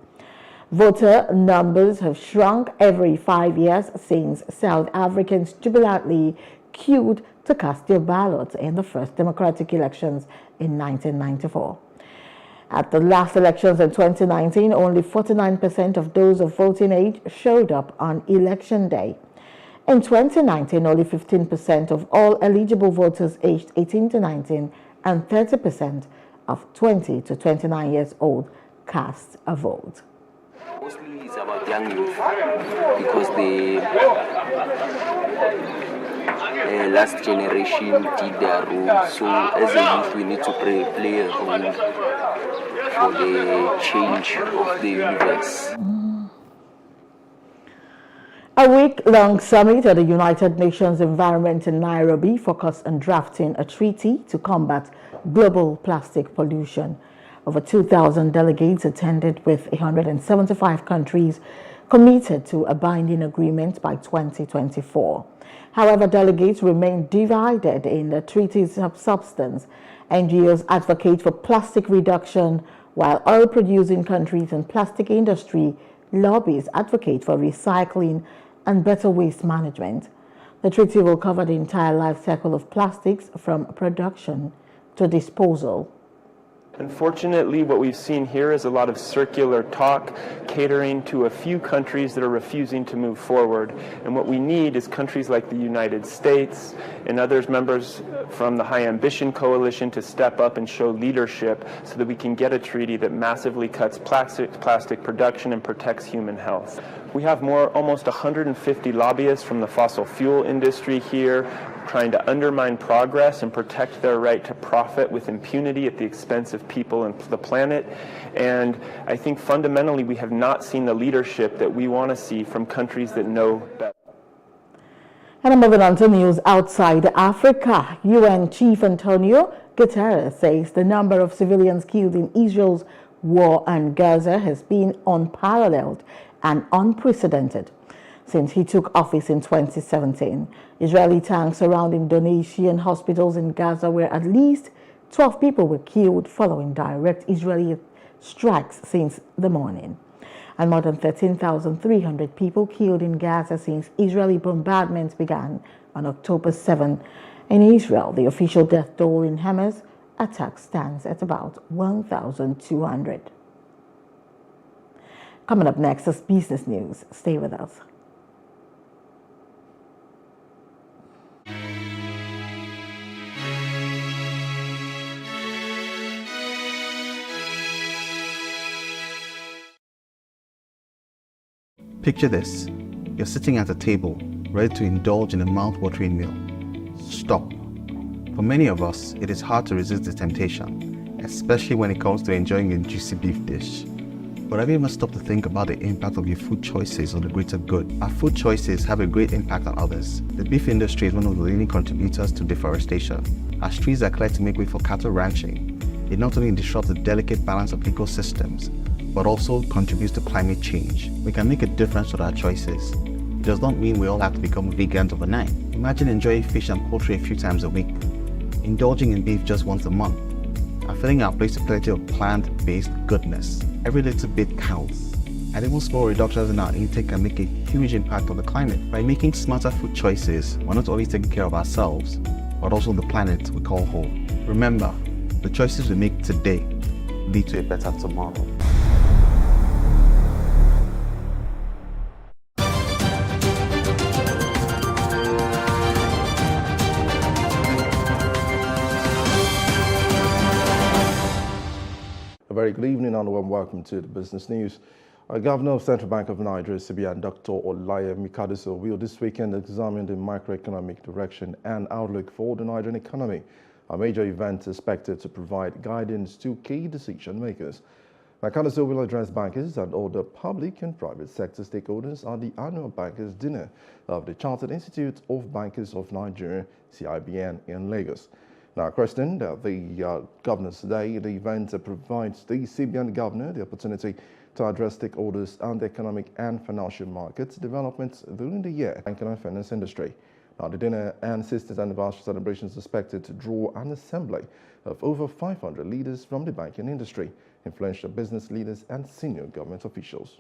[SPEAKER 7] Voter numbers have shrunk every 5 years since South Africans jubilantly queued to cast their ballots in the first democratic elections in 1994. At the last elections in 2019, only 49% of those of voting age showed up on election day. In 2019, only 15% of all eligible voters aged 18 to 19 and 30% of 20 to 29 years old cast a vote.
[SPEAKER 20] Mostly it's about young youth because the last generation did their role. So as a youth, we need to play a role for the change of the universe.
[SPEAKER 7] A week-long summit at the United Nations Environment in Nairobi focused on drafting a treaty to combat global plastic pollution. Over 2,000 delegates attended with 175 countries committed to a binding agreement by 2024. However, delegates remain divided in the treaty's substance. NGOs advocate for plastic reduction, while oil-producing countries and plastic industry lobbies advocate for recycling and better waste management. The treaty will cover the entire life cycle of plastics from production to disposal.
[SPEAKER 21] Unfortunately, what we've seen here is a lot of circular talk catering to a few countries that are refusing to move forward. And what we need is countries like the United States and others members from the High Ambition Coalition to step up and show leadership so that we can get a treaty that massively cuts plastic production and protects human health. We have almost 150 lobbyists from the fossil fuel industry here trying to undermine progress and protect their right to profit with impunity at the expense of people and the planet. And I think fundamentally we have not seen the leadership that we want to see from countries that know better.
[SPEAKER 7] And moving on to news outside Africa, UN Chief Antonio Guterres says the number of civilians killed in Israel's war on Gaza has been unparalleled and unprecedented. Since he took office in 2017, Israeli tanks surrounding Indonesian hospitals in Gaza where at least 12 people were killed following direct Israeli strikes since the morning. And more than 13,300 people killed in Gaza since Israeli bombardments began on October 7. In Israel, the official death toll in Hamas attack stands at about 1,200. Coming up next is business news. Stay with us.
[SPEAKER 22] Picture this. You're sitting at a table, ready to indulge in a mouth-watering meal. Stop. For many of us, it is hard to resist the temptation, especially when it comes to enjoying a juicy beef dish. But have you ever stopped to think about the impact of your food choices on the greater good? Our food choices have a great impact on others. The beef industry is one of the leading contributors to deforestation. As trees are cleared to make way for cattle ranching, it not only disrupts the delicate balance of ecosystems, but also contributes to climate change. We can make a difference with our choices. It does not mean we all have to become vegans overnight. Imagine enjoying fish and poultry a few times a week, indulging in beef just once a month, and filling our plates with plenty of plant-based goodness. Every little bit counts. And even small reductions in our intake can make a huge impact on the climate. By making smarter food choices, we're not only taking care of ourselves, but also the planet we call home. Remember, the choices we make today lead to a better tomorrow.
[SPEAKER 23] A very good evening and welcome to the business news. Governor of Central Bank of Nigeria, CBN, Dr. Olaye Mikadiso, will this weekend examine the macroeconomic direction and outlook for the Nigerian economy. A major event expected to provide guidance to key decision makers. Mikadiso will address bankers and other public and private sector stakeholders at the annual bankers dinner of the Chartered Institute of Bankers of Nigeria, CIBN, in Lagos. Now, questioned the Governor's Day, the event provides the CBN Governor the opportunity to address stakeholders on the economic and financial markets developments during the year banking and finance industry. Now, the dinner and 60th anniversary celebrations are expected to draw an assembly of over 500 leaders from the banking industry, influential business leaders, and senior government officials.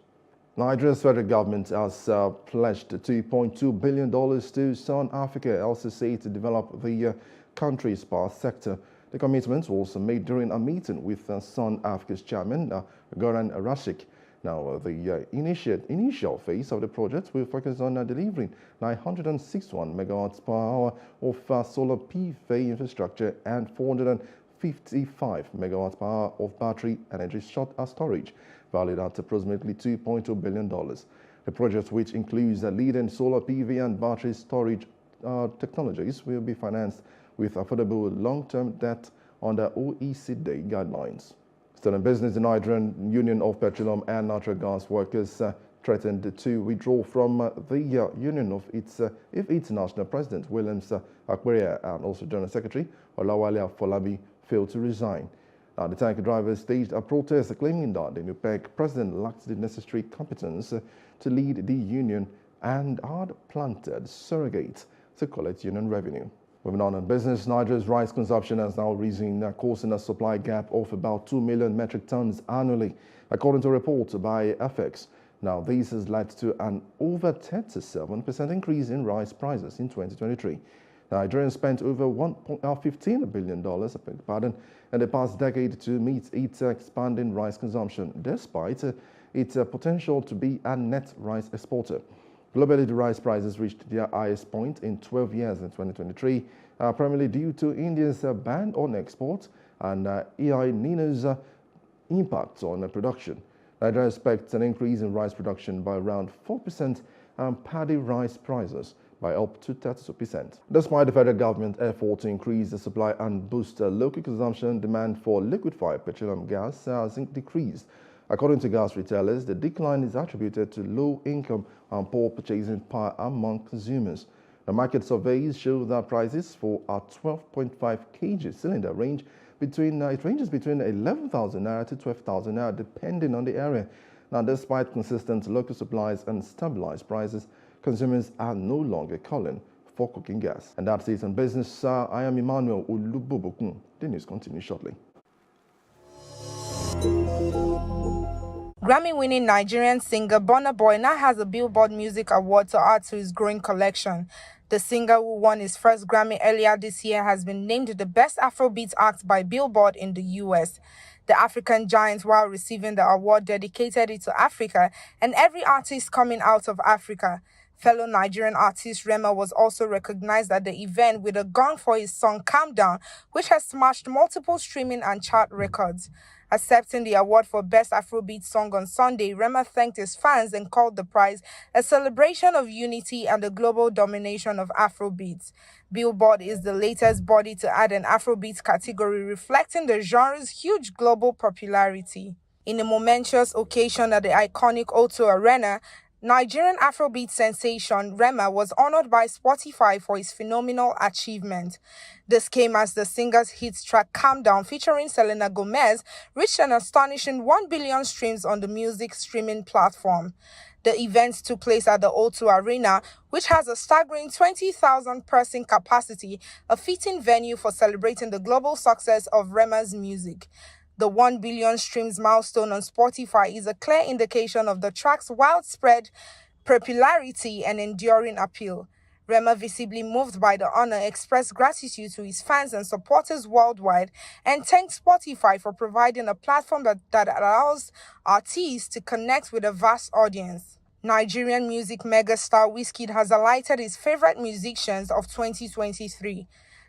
[SPEAKER 23] Nigeria's federal government has pledged $2.2 billion to Sun Africa LCC to develop the country's power sector. The commitment was also made during a meeting with Sun Africa's chairman, Goran Rashik. Now, the initial phase of the project will focus on delivering 961 megawatts per hour of solar PV infrastructure and 455 megawatts per hour of battery energy storage, valued at approximately $2.2 billion. The project, which includes leading solar PV and battery storage technologies, will be financed with affordable long-term debt under OECD guidelines. Still in business, the Nigerian Union of Petroleum and Natural Gas Workers threatened to withdraw from the union if its national president, Williams Akperia, and also General Secretary Olawale Afolabi fail to resign. Now, the tanker drivers staged a protest claiming that the NUPEC president lacked the necessary competence to lead the union and had planted surrogates to collect union revenue. Moving on business, Nigeria's rice consumption has now risen, causing a supply gap of about 2 million metric tons annually, according to a report by FX. Now, this has led to an over 37% increase in rice prices in 2023. Nigeria spent over $15 billion in the past decade to meet its expanding rice consumption, despite its potential to be a net rice exporter. Globally, the rice prices reached their highest point in 12 years in 2023, primarily due to India's ban on exports and El Niño's impact on production. Nigeria expects an increase in rice production by around 4% and paddy rice prices by up to 32%. Despite the federal government's effort to increase the supply and boost local consumption, demand for liquefied petroleum gas has decreased. According to gas retailers, the decline is attributed to low income and poor purchasing power among consumers. The market surveys show that prices for a 12.5 kg cylinder ranges between 11,000 naira to 12,000 naira, depending on the area. Now, despite consistent local supplies and stabilized prices, consumers are no longer calling for cooking gas. And that's it on business. I am Emmanuel Ulubobokun. The news continues shortly.
[SPEAKER 3] Grammy-winning Nigerian singer Burna Boy now has a Billboard Music Award to add to his growing collection. The singer, who won his first Grammy earlier this year, has been named the best Afrobeat act by Billboard in the US. The African giant, while receiving the award, dedicated it to Africa and every artist coming out of Africa. Fellow Nigerian artist Rema was also recognized at the event with a gong for his song Calm Down, which has smashed multiple streaming and chart records. Accepting the award for Best Afrobeat Song on Sunday, Rema thanked his fans and called the prize a celebration of unity and the global domination of Afrobeats. Billboard is the latest body to add an Afrobeat category, reflecting the genre's huge global popularity. In a momentous occasion at the iconic O2 Arena, Nigerian Afrobeat sensation Rema was honored by Spotify for his phenomenal achievement. This came as the singer's hit track Calm Down, featuring Selena Gomez, reached an astonishing 1 billion streams on the music streaming platform. The event took place at the O2 Arena, which has a staggering 20,000 person capacity, a fitting venue for celebrating the global success of Rema's music. The 1 billion streams milestone on Spotify is a clear indication of the track's widespread popularity and enduring appeal. Rema, visibly moved by the honor, expressed gratitude to his fans and supporters worldwide and thanked Spotify for providing a platform that allows artists to connect with a vast audience. Nigerian music megastar Wizkid has highlighted his favorite musicians of 2023.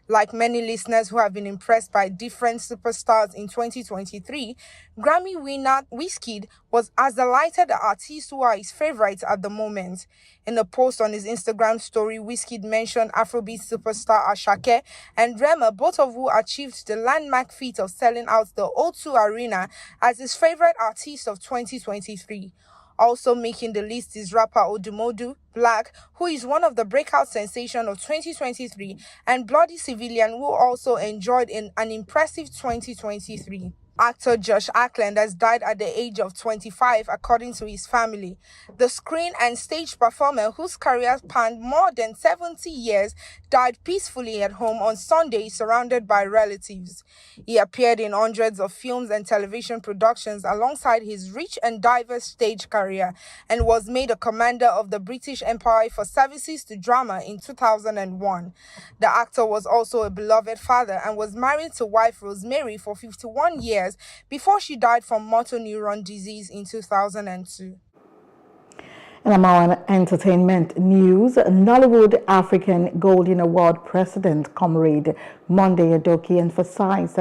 [SPEAKER 3] Like many listeners who have been impressed by different superstars in 2023, Grammy winner Wizkid has highlighted the artists who are his favorites at the moment. In a post on his Instagram story, Wizkid mentioned Afrobeat superstar Asake and Rema, both of who achieved the landmark feat of selling out the O2 Arena as his favorite artist of 2023. Also making the list is rapper Odumodu Black, who is one of the breakout sensations of 2023, and Bloody Civilian, who also enjoyed an impressive 2023. Actor Josh Ackland has died at the age of 25, according to his family. The screen and stage performer, whose career spanned more than 70 years, died peacefully at home on Sunday, surrounded by relatives. He appeared in hundreds of films and television productions alongside his rich and diverse stage career, and was made a commander of the British Empire for services to drama in 2001. The actor was also a beloved father and was married to wife Rosemary for 51 years before she died from motor neuron disease in 2002.
[SPEAKER 7] In our entertainment news, Nollywood African Golden Award President Comrade Monday Adoki emphasized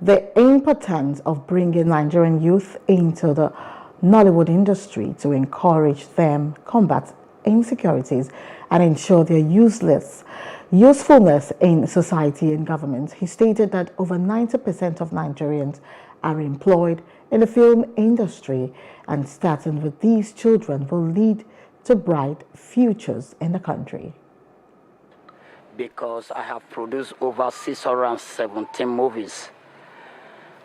[SPEAKER 7] the importance of bringing Nigerian youth into the Nollywood industry to encourage them, combat insecurities, and ensure their usefulness in society and government. He stated that over 90% of Nigerians are employed in the film industry, and starting with these children will lead to bright futures in the country.
[SPEAKER 4] Because I have produced over 617 movies,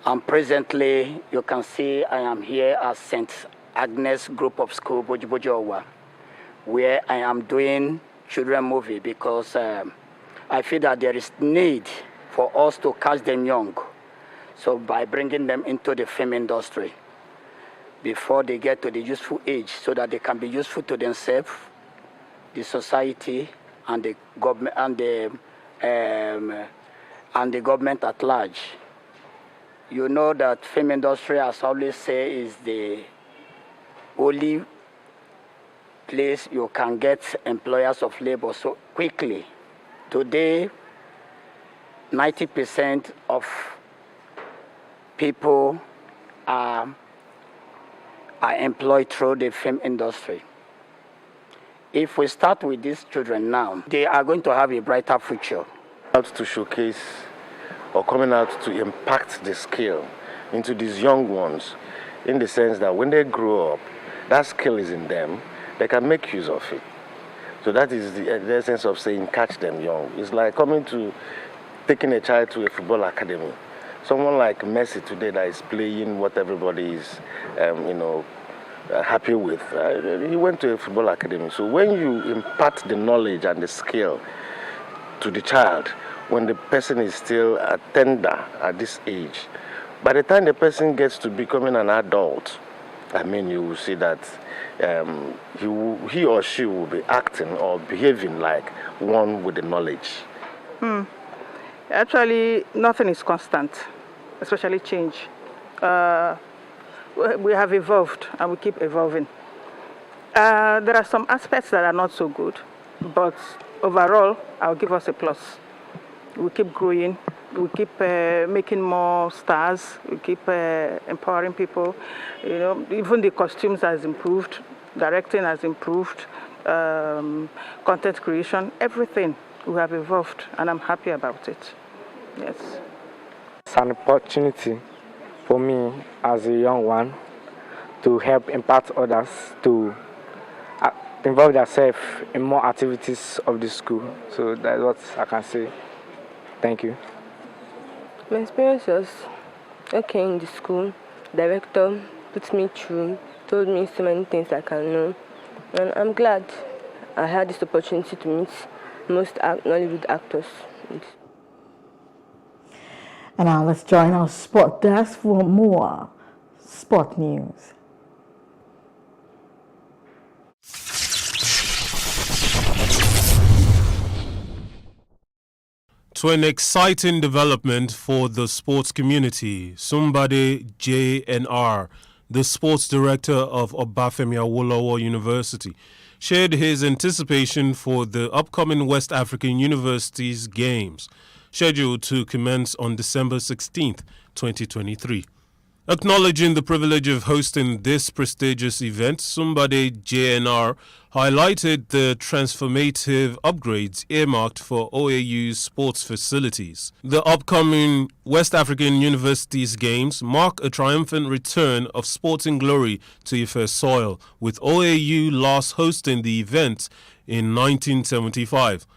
[SPEAKER 2] And presently, you can see I am here at St. Agnes Group of School, Bojibojowa, where I am doing children movie because I feel that there is need for us to catch them young. So by bringing them into the film industry before they get to the useful age so that they can be useful to themselves, the society, and the government, and the government at large. You know that film industry, as I always say, is the only place you can get employers of labor so quickly. Today, 90% of people are employed through the film industry. If we start with these children now, they are going to have a brighter future.
[SPEAKER 4] Out to showcase or coming out to impact the skill into these young ones, in the sense that when they grow up, that skill is in them, they can make use of it. So that is the essence of saying catch them young. It's like taking a child to a football academy. Someone like Messi today that is playing what everybody is, happy with. He went to a football academy. So when you impart the knowledge and the skill to the child, when the person is still a tender at this age, by the time the person gets to becoming an adult, you will see that he or she will be acting or behaving like one with the knowledge.
[SPEAKER 5] Actually, nothing is constant, especially change. We have evolved and we keep evolving. There are some aspects that are not so good, but overall, I'll give us a plus. We keep growing, we keep making more stars, we keep empowering people. Even the costumes has improved, directing has improved, content creation, everything. We have evolved, and I'm happy about it. Yes.
[SPEAKER 24] It's an opportunity for me as a young one to help impact others to involve themselves in more activities of the school. So that's what I can say. Thank you.
[SPEAKER 25] My experience was okay in the school. Director put me through, told me so many things I can know. And I'm glad I had this opportunity to meet most Nollywood actors.
[SPEAKER 7] And now let's join our sport desk for more sport news.
[SPEAKER 26] To an exciting development for the sports community, Sumbade JNR, the sports director of Obafemi Awolowo University, shared his anticipation for the upcoming West African Universities Games, scheduled to commence on December 16th, 2023. Acknowledging the privilege of hosting this prestigious event, Sumbade JNR highlighted the transformative upgrades earmarked for OAU's sports facilities. The upcoming West African Universities Games mark a triumphant return of sporting glory to Ife soil, with OAU last hosting the event in 1975.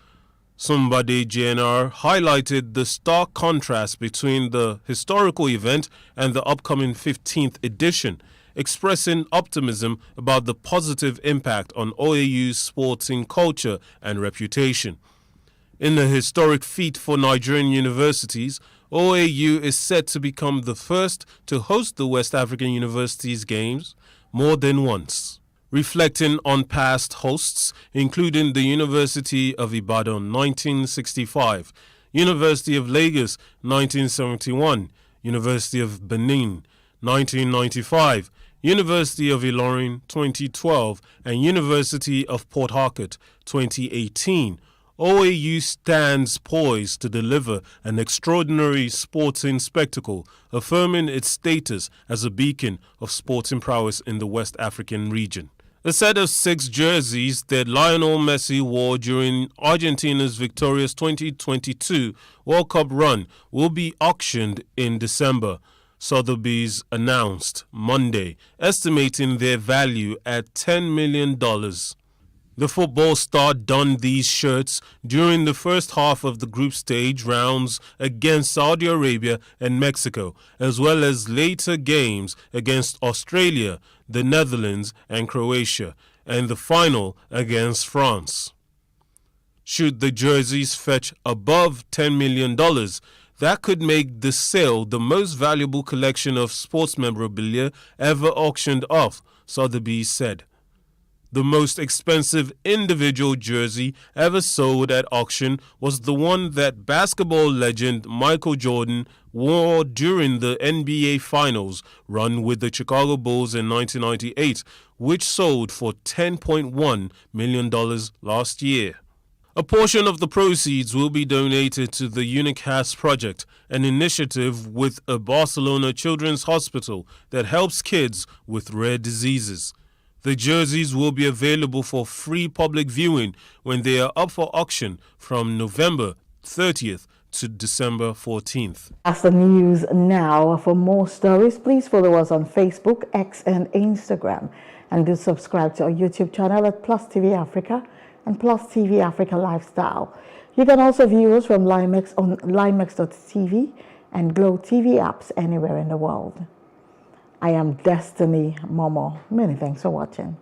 [SPEAKER 26] Sumbade JNR highlighted the stark contrast between the historical event and the upcoming 15th edition, expressing optimism about the positive impact on OAU's sporting culture and reputation. In a historic feat for Nigerian universities, OAU is set to become the first to host the West African Universities Games more than once. Reflecting on past hosts, including the University of Ibadan 1965, University of Lagos 1971, University of Benin 1995, University of Ilorin 2012, and University of Port Harcourt 2018, OAU stands poised to deliver an extraordinary sporting spectacle, affirming its status as a beacon of sporting prowess in the West African region. A set of 6 jerseys that Lionel Messi wore during Argentina's victorious 2022 World Cup run will be auctioned in December, Sotheby's announced Monday, estimating their value at $10 million. The football star donned these shirts during the first half of the group stage rounds against Saudi Arabia and Mexico, as well as later games against Australia, the Netherlands and Croatia, and the final against France. Should the jerseys fetch above $10 million, that could make the sale the most valuable collection of sports memorabilia ever auctioned off, Sotheby's said. The most expensive individual jersey ever sold at auction was the one that basketball legend Michael Jordan wore during the NBA Finals run with the Chicago Bulls in 1998, which sold for $10.1 million last year. A portion of the proceeds will be donated to the UNICAS Project, an initiative with a Barcelona children's hospital that helps kids with rare diseases. The jerseys will be available for free public viewing when they are up for auction from November 30th to December 14th.
[SPEAKER 7] That's the news now. For more stories, please follow us on Facebook, X, and Instagram. And do subscribe to our YouTube channel at PlusTvAfrica and PlusTvAfrica Lifestyle. You can also view us from Limex on limex.tv and Glow TV apps anywhere in the world. I am Destiny Momo. Many thanks for watching.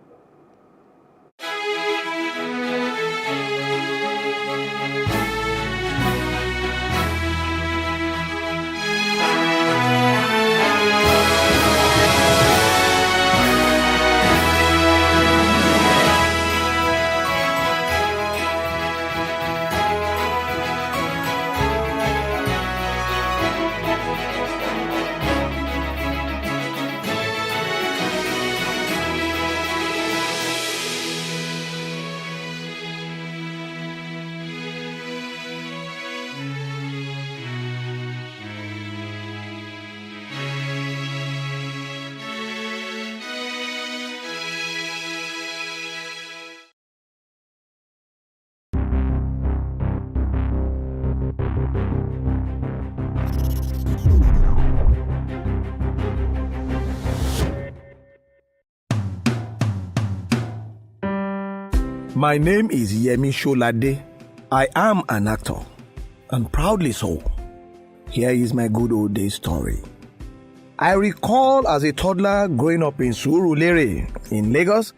[SPEAKER 1] My name is Yemi Sholade. I am an actor, and proudly so. Here is my good old days story. I recall as a toddler growing up in Surulere in Lagos,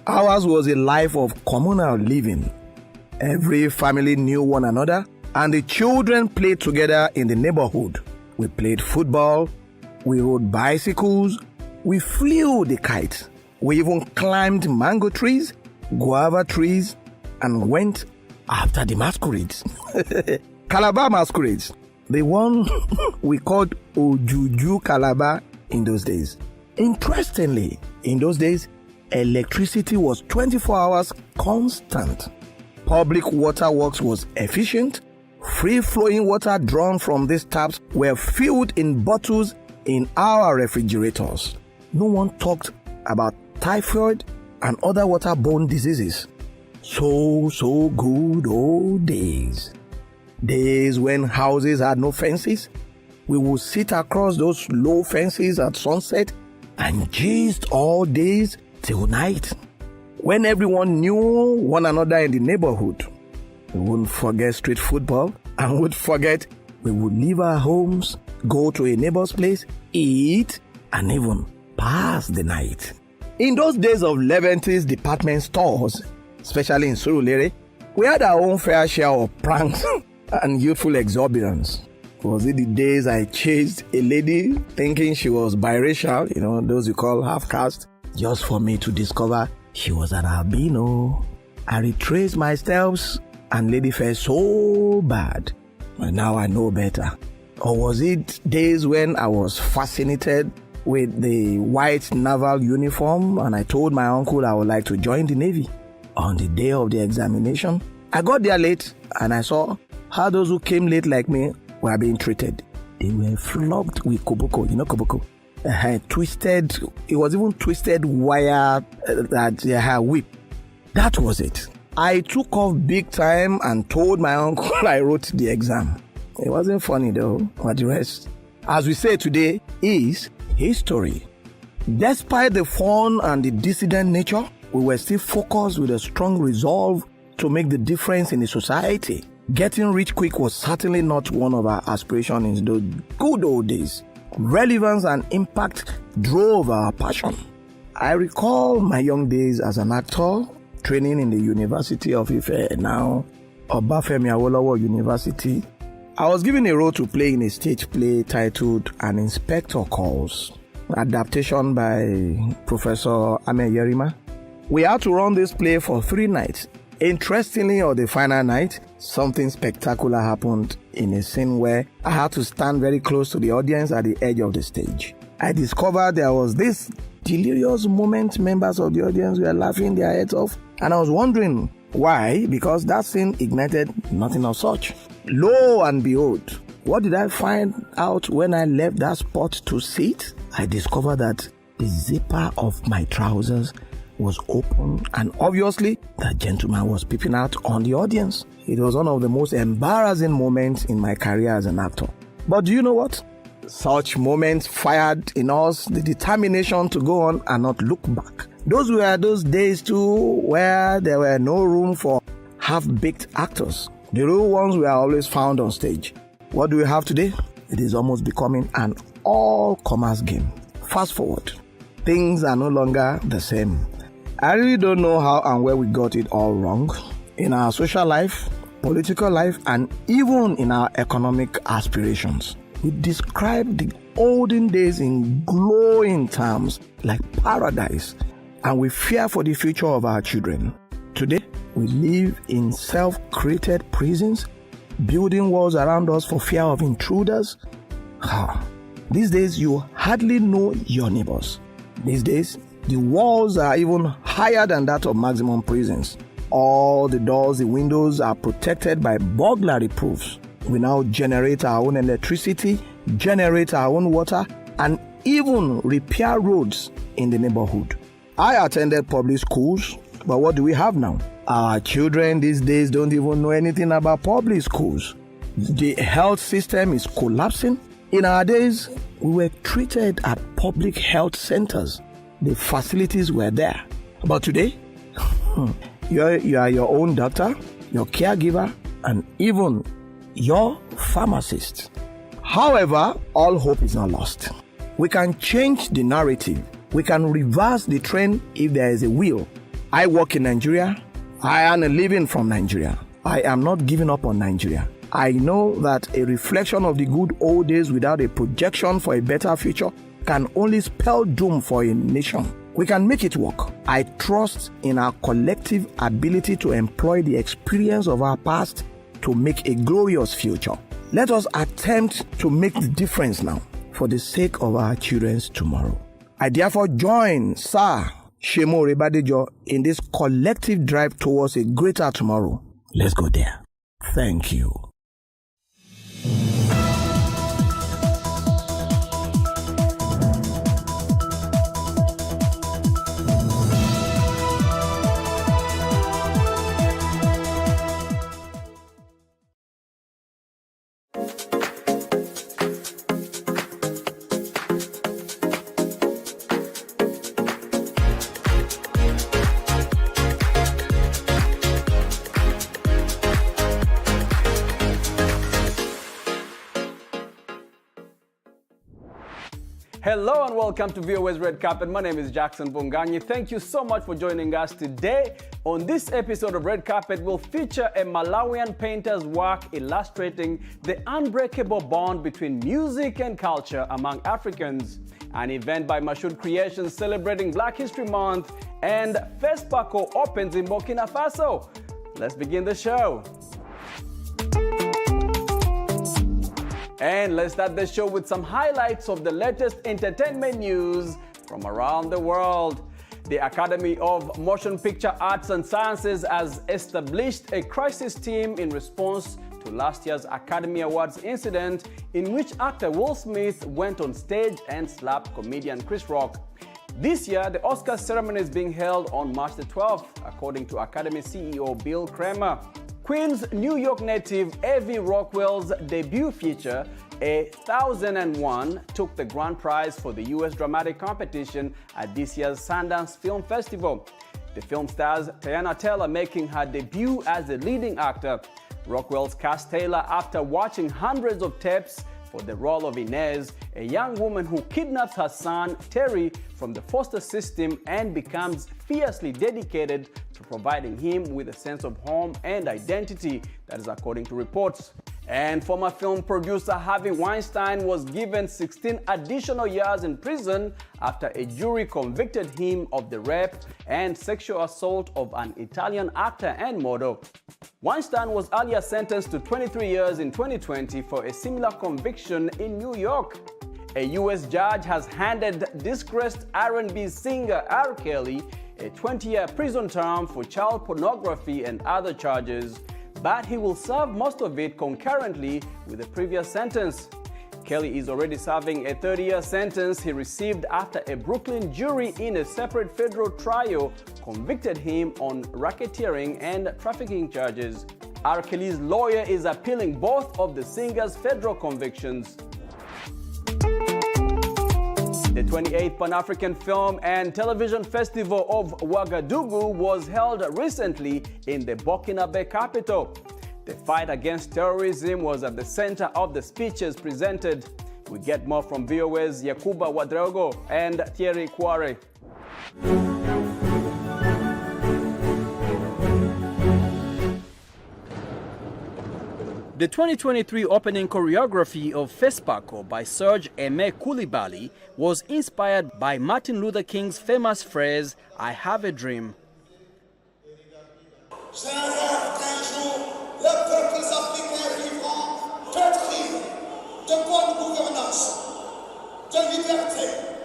[SPEAKER 1] ours was a life of communal living. Every family knew one another, and the children played together in the neighborhood. We played football, we rode bicycles, we flew the kite, we even climbed mango trees, guava trees, and went after the masquerades. Calabar masquerades, the one we called Ojuju Calabar in those days. Interestingly, in those days, electricity was 24 hours constant. Public water works was efficient. Free-flowing water drawn from these taps were filled in bottles in our refrigerators. No one talked about typhoid and other waterborne diseases. So good old days. Days when houses had no fences. We would sit across those low fences at sunset and gist all days till night. When everyone knew one another in the neighborhood, we wouldn't forget street football and would forget we would leave our homes, go to a neighbor's place, eat, and even pass the night. In those days of Levante's department stores, especially in Surulere, we had our own fair share of pranks and youthful exuberance. Was it the days I chased a lady thinking she was biracial, those you call half-caste, just for me to discover she was an albino? I retraced my steps and lady felt so bad. But now I know better. Or was it days when I was fascinated with the white naval uniform and I told my uncle I would like to join the Navy? On the day of the examination, I got there late and I saw how those who came late like me were being treated. They were flogged with koboko, koboko. Twisted, it was even twisted wire that they had whipped. That was it. I took off big time and told my uncle I wrote the exam. It wasn't funny though, but the rest, as we say today, is history. Despite the fun and the dissident nature, we were still focused with a strong resolve to make the difference in the society. Getting rich quick was certainly not one of our aspirations in those good old days. Relevance and impact drove our passion. I recall my young days as an actor, training in the University of Ife, now Obafemi Awolowo University. I was given a role to play in a stage play titled An Inspector Calls, adaptation by Professor Ame Yerima. We had to run this play for 3 nights. Interestingly, on the final night, something spectacular happened in a scene where I had to stand very close to the audience at the edge of the stage. I discovered there was this delirious moment members of the audience were laughing their heads off, and I was wondering why, because that scene ignited nothing of such. Lo and behold, what did I find out when I left that spot to sit? I discovered that the zipper of my trousers was open, and obviously that gentleman was peeping out on the audience. It was one of the most embarrassing moments in my career as an actor. But do you know what? Such moments fired in us the determination to go on and not look back. Those were those days too where there were no room for half-baked actors. The real ones were always found on stage. What do we have today? It is almost becoming an all-commerce game. Fast forward, things are no longer the same. I really don't know how and where we got it all wrong. In our social life, political life, and even in our economic aspirations. We describe the olden days in glowing terms like paradise, and we fear for the future of our children. Today, we live in self-created prisons, building walls around us for fear of intruders. These days, you hardly know your neighbors. These days, the walls are even higher than that of maximum prisons. All the doors, the windows are protected by burglary proofs. We now generate our own electricity, generate our own water, and even repair roads in the neighborhood. I attended public schools, but what do we have now? Our children these days don't even know anything about public schools. The health system is collapsing. In our days, we were treated at public health centers. The facilities were there. But today, you are your own doctor, your caregiver, and even your pharmacist. However, all hope is not lost. We can change the narrative. We can reverse the trend if there is a will. I work in Nigeria. I earn a living from Nigeria. I am not giving up on Nigeria. I know that a reflection of the good old days without a projection for a better future can only spell doom for a nation. We can make it work. I trust in our collective ability to employ the experience of our past to make a glorious future. Let us attempt to make the difference now for the sake of our children's tomorrow. I therefore join Sir Shemo Rebadejo in this collective drive towards a greater tomorrow. Let's go there. Thank you.
[SPEAKER 6] Hello and welcome to VOA's Red Carpet. My name is Jackson Bunganyi. Thank you so much for joining us today. On this episode of Red Carpet, we'll feature a Malawian painter's work illustrating the unbreakable bond between music and culture among Africans, an event by Mashoud Creations celebrating Black History Month, and FESPACO opens in Burkina Faso. Let's begin the show. And let's start the show with some highlights of the latest entertainment news from around the world. The Academy of Motion Picture Arts and Sciences has established a crisis team in response to last year's Academy Awards incident in which actor Will Smith went on stage and slapped comedian Chris Rock. This year, the Oscars ceremony is being held on March the 12th, according to Academy CEO Bill Kramer. Queens New York native Evie Rockwell's debut feature, 1001, took the grand prize for the U.S. dramatic competition at this year's Sundance Film Festival. The film stars Tiana Taylor making her debut as a leading actor. Rockwell's cast Taylor after watching hundreds of tapes for the role of Inez, a young woman who kidnaps her son Terry from the foster system and becomes fiercely dedicated to providing him with a sense of home and identity. That is according to reports. And former film producer Harvey Weinstein was given 16 additional years in prison after a jury convicted him of the rape and sexual assault of an Italian actor and model. Weinstein was earlier sentenced to 23 years in 2020 for a similar conviction in New York. A U.S. judge has handed disgraced R&B singer R. Kelly a 20-year prison term for child pornography and other charges, but he will serve most of it concurrently with the previous sentence. Kelly is already serving a 30-year sentence he received after a Brooklyn jury in a separate federal trial convicted him on racketeering and trafficking charges. R. Kelly's lawyer is appealing both of the singer's federal convictions. The 28th Pan-African Film and Television Festival of Ouagadougou was held recently in the Burkinabe capital. The fight against terrorism was at the center of the speeches presented. We get more from VOA's Yakuba Ouedraogo and Thierry Kouare. The 2023 opening choreography of Fespaco by Serge Aimé Coulibaly was inspired by Martin Luther King's famous phrase, "I have a dream."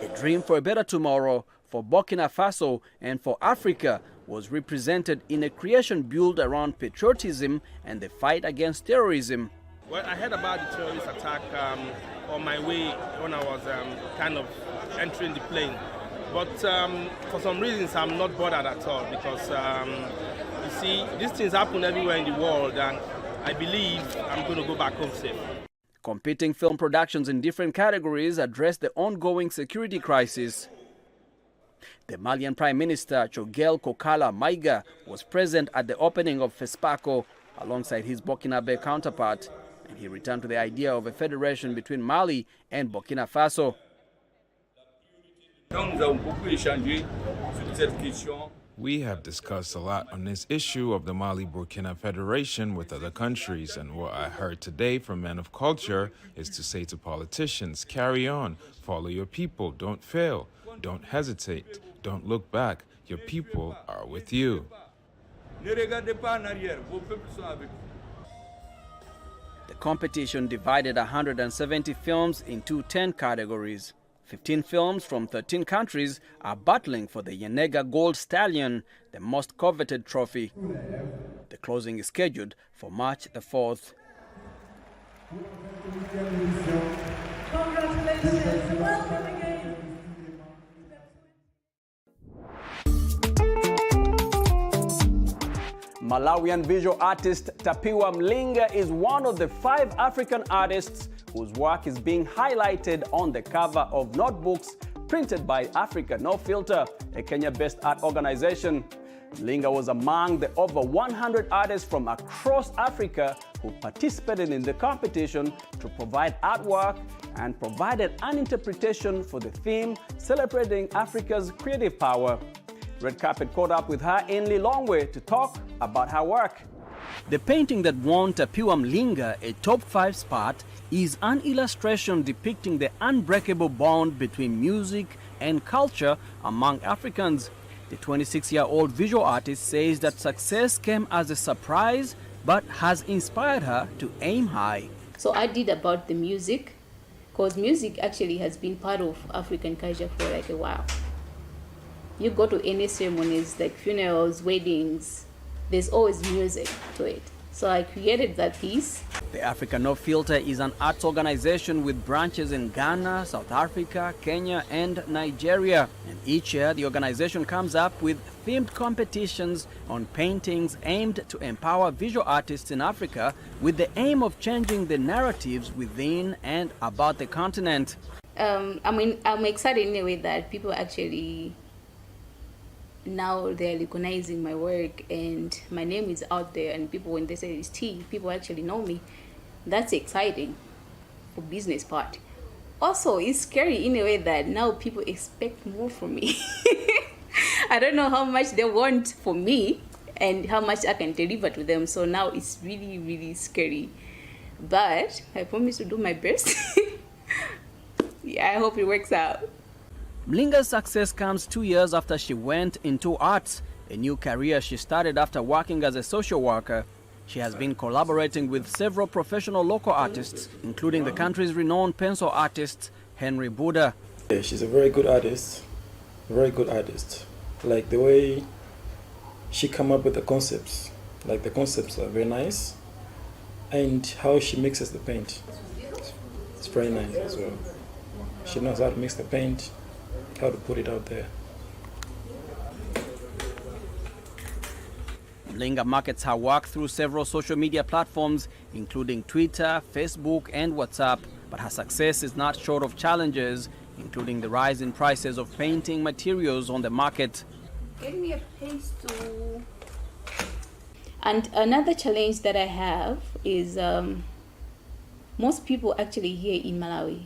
[SPEAKER 6] A dream for a better tomorrow for Burkina Faso and for Africa was represented in a creation built around patriotism and the fight against terrorism.
[SPEAKER 8] Well, I heard about the terrorist attack on my way when I was kind of entering the plane. But for some reasons, I'm not bothered at all because, you see, these things happen everywhere in the world, and I believe I'm going to go back home safe.
[SPEAKER 6] Competing film productions in different categories address the ongoing security crisis. The Malian Prime Minister Choguel Kokala Maiga was present at the opening of Fespaco alongside his Burkinabe counterpart, and he returned to the idea of a federation between Mali and Burkina Faso.
[SPEAKER 9] We have discussed a lot on this issue of the Mali-Burkina Federation with other countries, and what I heard today from men of culture is to say to politicians, carry on, follow your people, don't fail, don't hesitate, don't look back, your people are with you.
[SPEAKER 6] The competition divided 170 films into 10 categories. 15 films from 13 countries are battling for the Yenega Gold Stallion, the most coveted trophy. The closing is scheduled for March the 4th. Malawian visual artist Tapiwa Mlinga is one of the 5 African artists whose work is being highlighted on the cover of notebooks printed by Africa No Filter, a Kenya-based art organization. Mlinga was among the over 100 artists from across Africa who participated in the competition to provide artwork and provided an interpretation for the theme celebrating Africa's creative power. Red Carpet caught up with her in Lilongwe to talk about her work. The painting that won Tapiwa Mlinga a top 5 spot is an illustration depicting the unbreakable bond between music and culture among Africans. The 26-year-old visual artist says that success came as a surprise but has inspired her to aim high.
[SPEAKER 10] So I did about the music, because music actually has been part of African culture for like a while. You go to any ceremonies like funerals, weddings, there's always music to it. So I created that piece.
[SPEAKER 6] The Africa No Filter is an arts organization with branches in Ghana, South Africa, Kenya, and Nigeria. And each year, the organization comes up with themed competitions on paintings aimed to empower visual artists in Africa with the aim of changing the narratives within and about the continent.
[SPEAKER 10] I'm excited in a way that people actually now they're recognizing my work and my name is out there, and people, when they say it's T, people actually know me. That's exciting for business part. Also, it's scary in a way that now people expect more from me. I don't know how much they want from me and how much I can deliver to them. So now it's really, really scary. But I promise to do my best. Yeah, I hope it works out.
[SPEAKER 6] Mlinga's success comes 2 years after she went into arts, a new career she started after working as a social worker. She has been collaborating with several professional local artists, including the country's renowned pencil artist, Henry Buddha.
[SPEAKER 11] Yeah, she's a very good artist, Like the way she come up with the concepts, like the concepts are very nice, and how she mixes the paint, it's very nice as well. She knows how to mix the paint, how to put it out there.
[SPEAKER 6] Mlinga markets her work through several social media platforms, including Twitter, Facebook, and WhatsApp. But her success is not short of challenges, including the rise in prices of painting materials on the market.
[SPEAKER 10] Give me a pencil. And another challenge that I have is most people actually here in Malawi,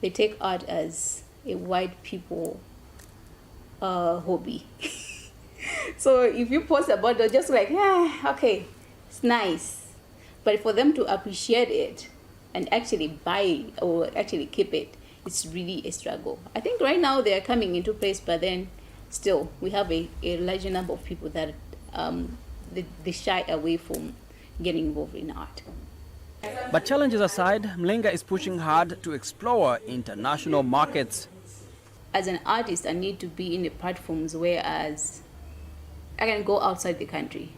[SPEAKER 10] they take art as a white people hobby. So if you post about it, just like, yeah, okay, it's nice. But for them to appreciate it and actually buy or actually keep it, it's really a struggle. I think right now they are coming into place, but then still we have a larger number of people that they shy away from getting involved in art.
[SPEAKER 6] But challenges aside, Mlinga is pushing hard to explore international markets.
[SPEAKER 10] As an artist, I need to be in the platforms whereas I can go outside the country.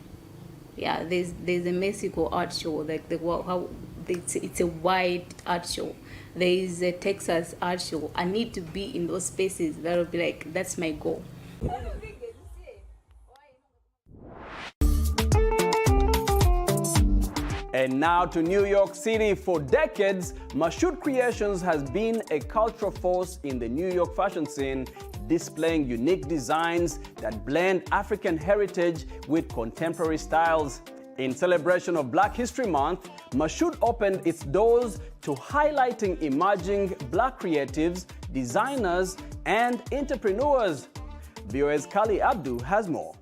[SPEAKER 10] Yeah, there's a Mexico art show, like it's a wide art show. There is a Texas art show. I need to be in those spaces. That'll be like, that's my goal.
[SPEAKER 6] And now to New York City. For decades, Mashoud Creations has been a cultural force in the New York fashion scene, displaying unique designs that blend African heritage with contemporary styles. In celebration of Black History Month, Mashoud opened its doors to highlighting emerging Black creatives, designers, and entrepreneurs. VOA's Kali Abdu has more.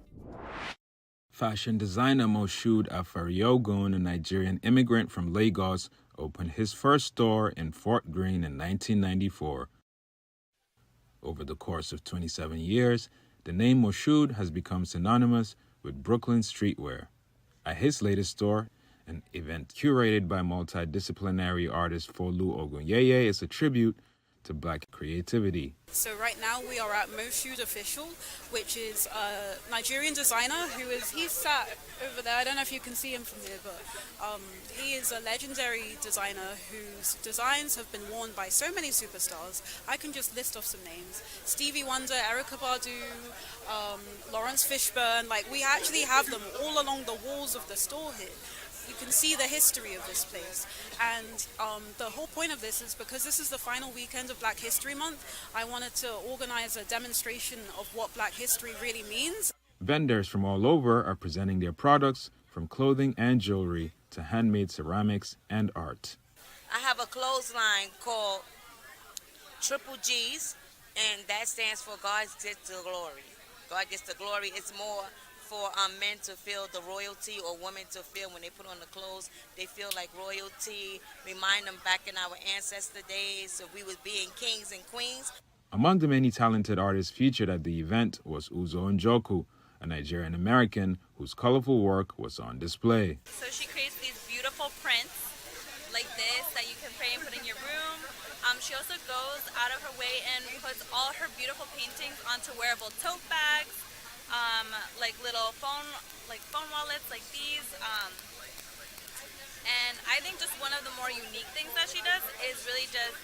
[SPEAKER 9] Fashion designer Moshood Afariogun, a Nigerian immigrant from Lagos, opened his first store in Fort Greene in 1994. Over the course of 27 years, the name Moshood has become synonymous with Brooklyn streetwear. At his latest store, an event curated by multidisciplinary artist Folu Ogunyeye, is a tribute to Black creativity.
[SPEAKER 12] So right now we are at Moshood Official, which is a Nigerian designer he's sat over there. I don't know if you can see him from here, but he is a legendary designer whose designs have been worn by so many superstars. I can just list off some names: Stevie Wonder, Erykah Badu, Lawrence Fishburne. Like, we actually have them all along the walls of the store here. You can see the history of this place, and the whole point of this is because this is the final weekend of Black History Month. I wanted to organize a demonstration of what Black history really means.
[SPEAKER 9] Vendors from all over are presenting their products, from clothing and jewelry to handmade ceramics and art.
[SPEAKER 13] I have a clothesline called Triple G's, and that stands for God Gets the Glory. God Gets the Glory. It's more for men to feel the royalty, or women to feel when they put on the clothes, they feel like royalty, remind them back in our ancestor days of we was being kings and queens.
[SPEAKER 9] Among the many talented artists featured at the event was Uzo Njoku, a Nigerian-American whose colorful work was on display.
[SPEAKER 16] So she creates these beautiful prints like this that you can frame and put in your room. She also goes out of her way and puts all her beautiful paintings onto wearable tote bags, like little phone wallets like these. And I think just one of the more unique things that she does is really just,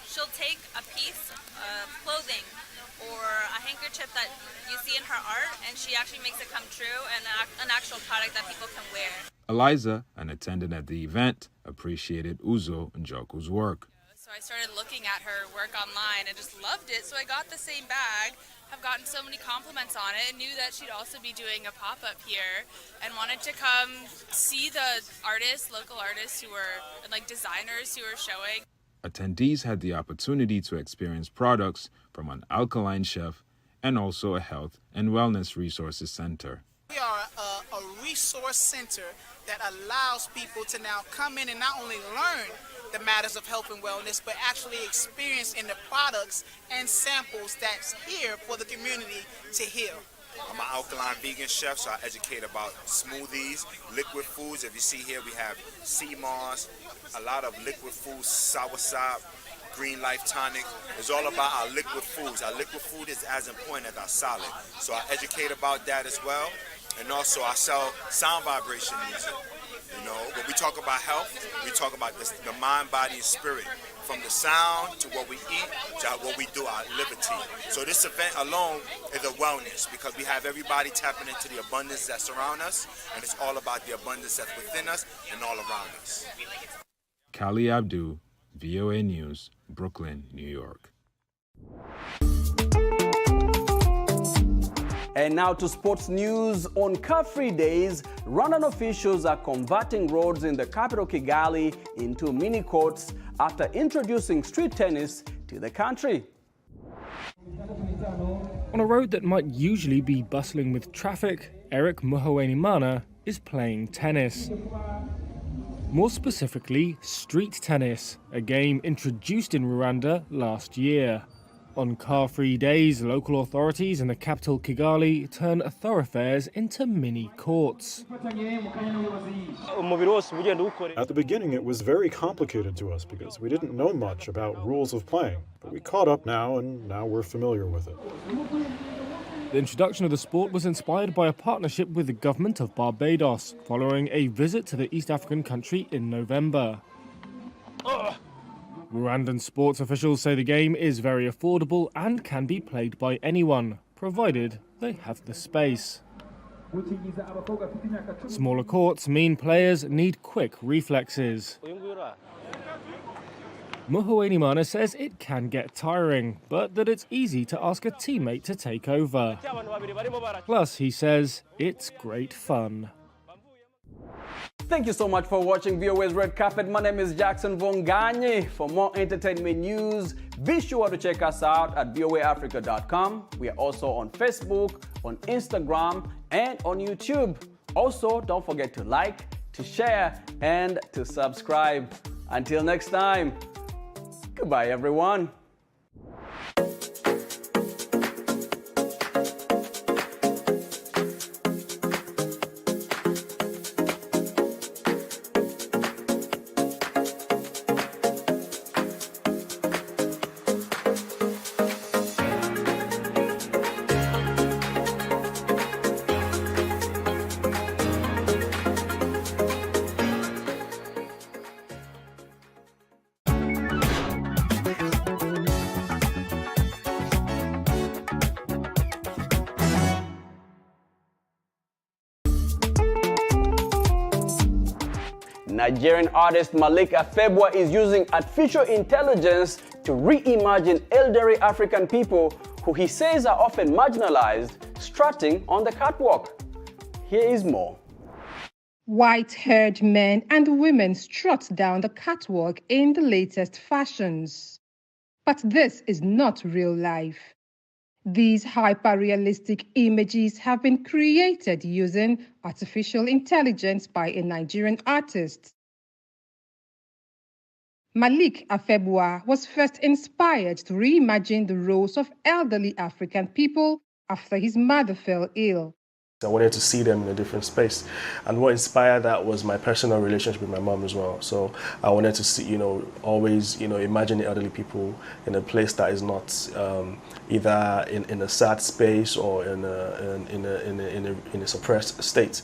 [SPEAKER 16] she'll take a piece of clothing or a handkerchief that you see in her art, and she actually makes it come true and an actual product that people can wear.
[SPEAKER 9] Eliza, an attendant at the event, appreciated Uzo Njoku's work.
[SPEAKER 16] So
[SPEAKER 14] I started looking at her work online and just loved it. So I got the same bag, have gotten so many compliments on it, and knew that she'd also be doing a pop-up here, and wanted to come see the artists, local artists who were, and like designers who were showing.
[SPEAKER 9] Attendees had the opportunity to experience products from an alkaline chef and also a health and wellness resources center.
[SPEAKER 15] We are a resource center that allows people to now come in and not only learn the matters of health and wellness, but actually experience in the products and samples that's here for the community to heal.
[SPEAKER 17] I'm an alkaline vegan chef, so I educate about smoothies, liquid foods. If you see here, we have sea moss, a lot of liquid foods, soursop, green life tonic. It's all about our liquid foods. Our liquid food is as important as our solid. So I educate about that as well. And also I sell sound vibration music. You know, when we talk about health, we talk about this, the mind, body, and spirit. From the sound to what we eat to what we do, our liberty. So this event alone is a wellness because we have everybody tapping into the abundance that surrounds us, and it's all about the abundance that's within us and all around us.
[SPEAKER 9] Kali Abdu, VOA News, Brooklyn, New York.
[SPEAKER 6] And now to sports news. On car-free days, Rwandan officials are converting roads in the capital Kigali into mini courts after introducing street tennis to the country.
[SPEAKER 18] On a road that might usually be bustling with traffic, Eric Muhowenimana is playing tennis. More specifically, street tennis, a game introduced in Rwanda last year. On car-free days, local authorities in the capital Kigali turn thoroughfares into mini courts.
[SPEAKER 19] At the beginning, it was very complicated to us because we didn't know much about rules of playing, but we caught up now, and now we're familiar with it.
[SPEAKER 18] The introduction of the sport was inspired by a partnership with the government of Barbados, following a visit to the East African country in November. Rwandan sports officials say the game is very affordable and can be played by anyone, provided they have the space. Smaller courts mean players need quick reflexes. Muhowenimana says it can get tiring, but that it's easy to ask a teammate to take over. Plus, he says, it's great fun.
[SPEAKER 6] Thank you so much for watching VOA's Red Carpet. My name is Jackson Vonganye. For more entertainment news, be sure to check us out at voaafrica.com. We are also on Facebook, on Instagram, and on YouTube. Also, don't forget to like, to share, and to subscribe. Until next time, goodbye, everyone. Nigerian artist Malik Afebwa is using artificial intelligence to reimagine elderly African people who he says are often marginalized, strutting on the catwalk. Here is more.
[SPEAKER 3] White-haired men and women strut down the catwalk in the latest fashions. But this is not real life. These hyper-realistic images have been created using artificial intelligence by a Nigerian artist. Malik Afebwa was first inspired to reimagine the roles of elderly African people after his mother fell ill.
[SPEAKER 20] I wanted to see them in a different space, and what inspired that was my personal relationship with my mom as well. So I wanted to see, always, imagine the elderly people in a place that is not either in a sad space or in a suppressed state.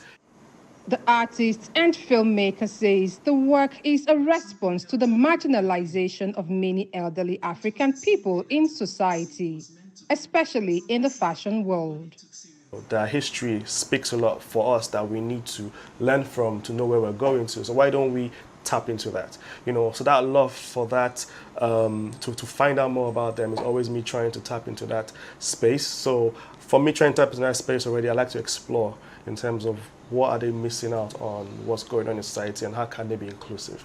[SPEAKER 3] The artist and filmmaker says the work is a response to the marginalization of many elderly African people in society, especially in the fashion world.
[SPEAKER 20] Their history speaks a lot for us that we need to learn from to know where we're going to. So why don't we tap into that, so that love for that, to find out more about them is always me trying to tap into that space. So for me trying to tap into that space already, I like to explore in terms of what are they missing out on, what's going on in society, and how can they be inclusive.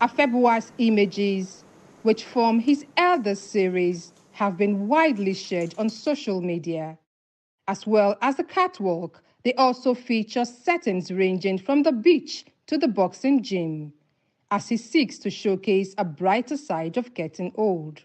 [SPEAKER 3] Afebua's images, which form his eldest series, have been widely shared on social media. As well as the catwalk, they also feature settings ranging from the beach to the boxing gym, as he seeks to showcase a brighter side of getting old.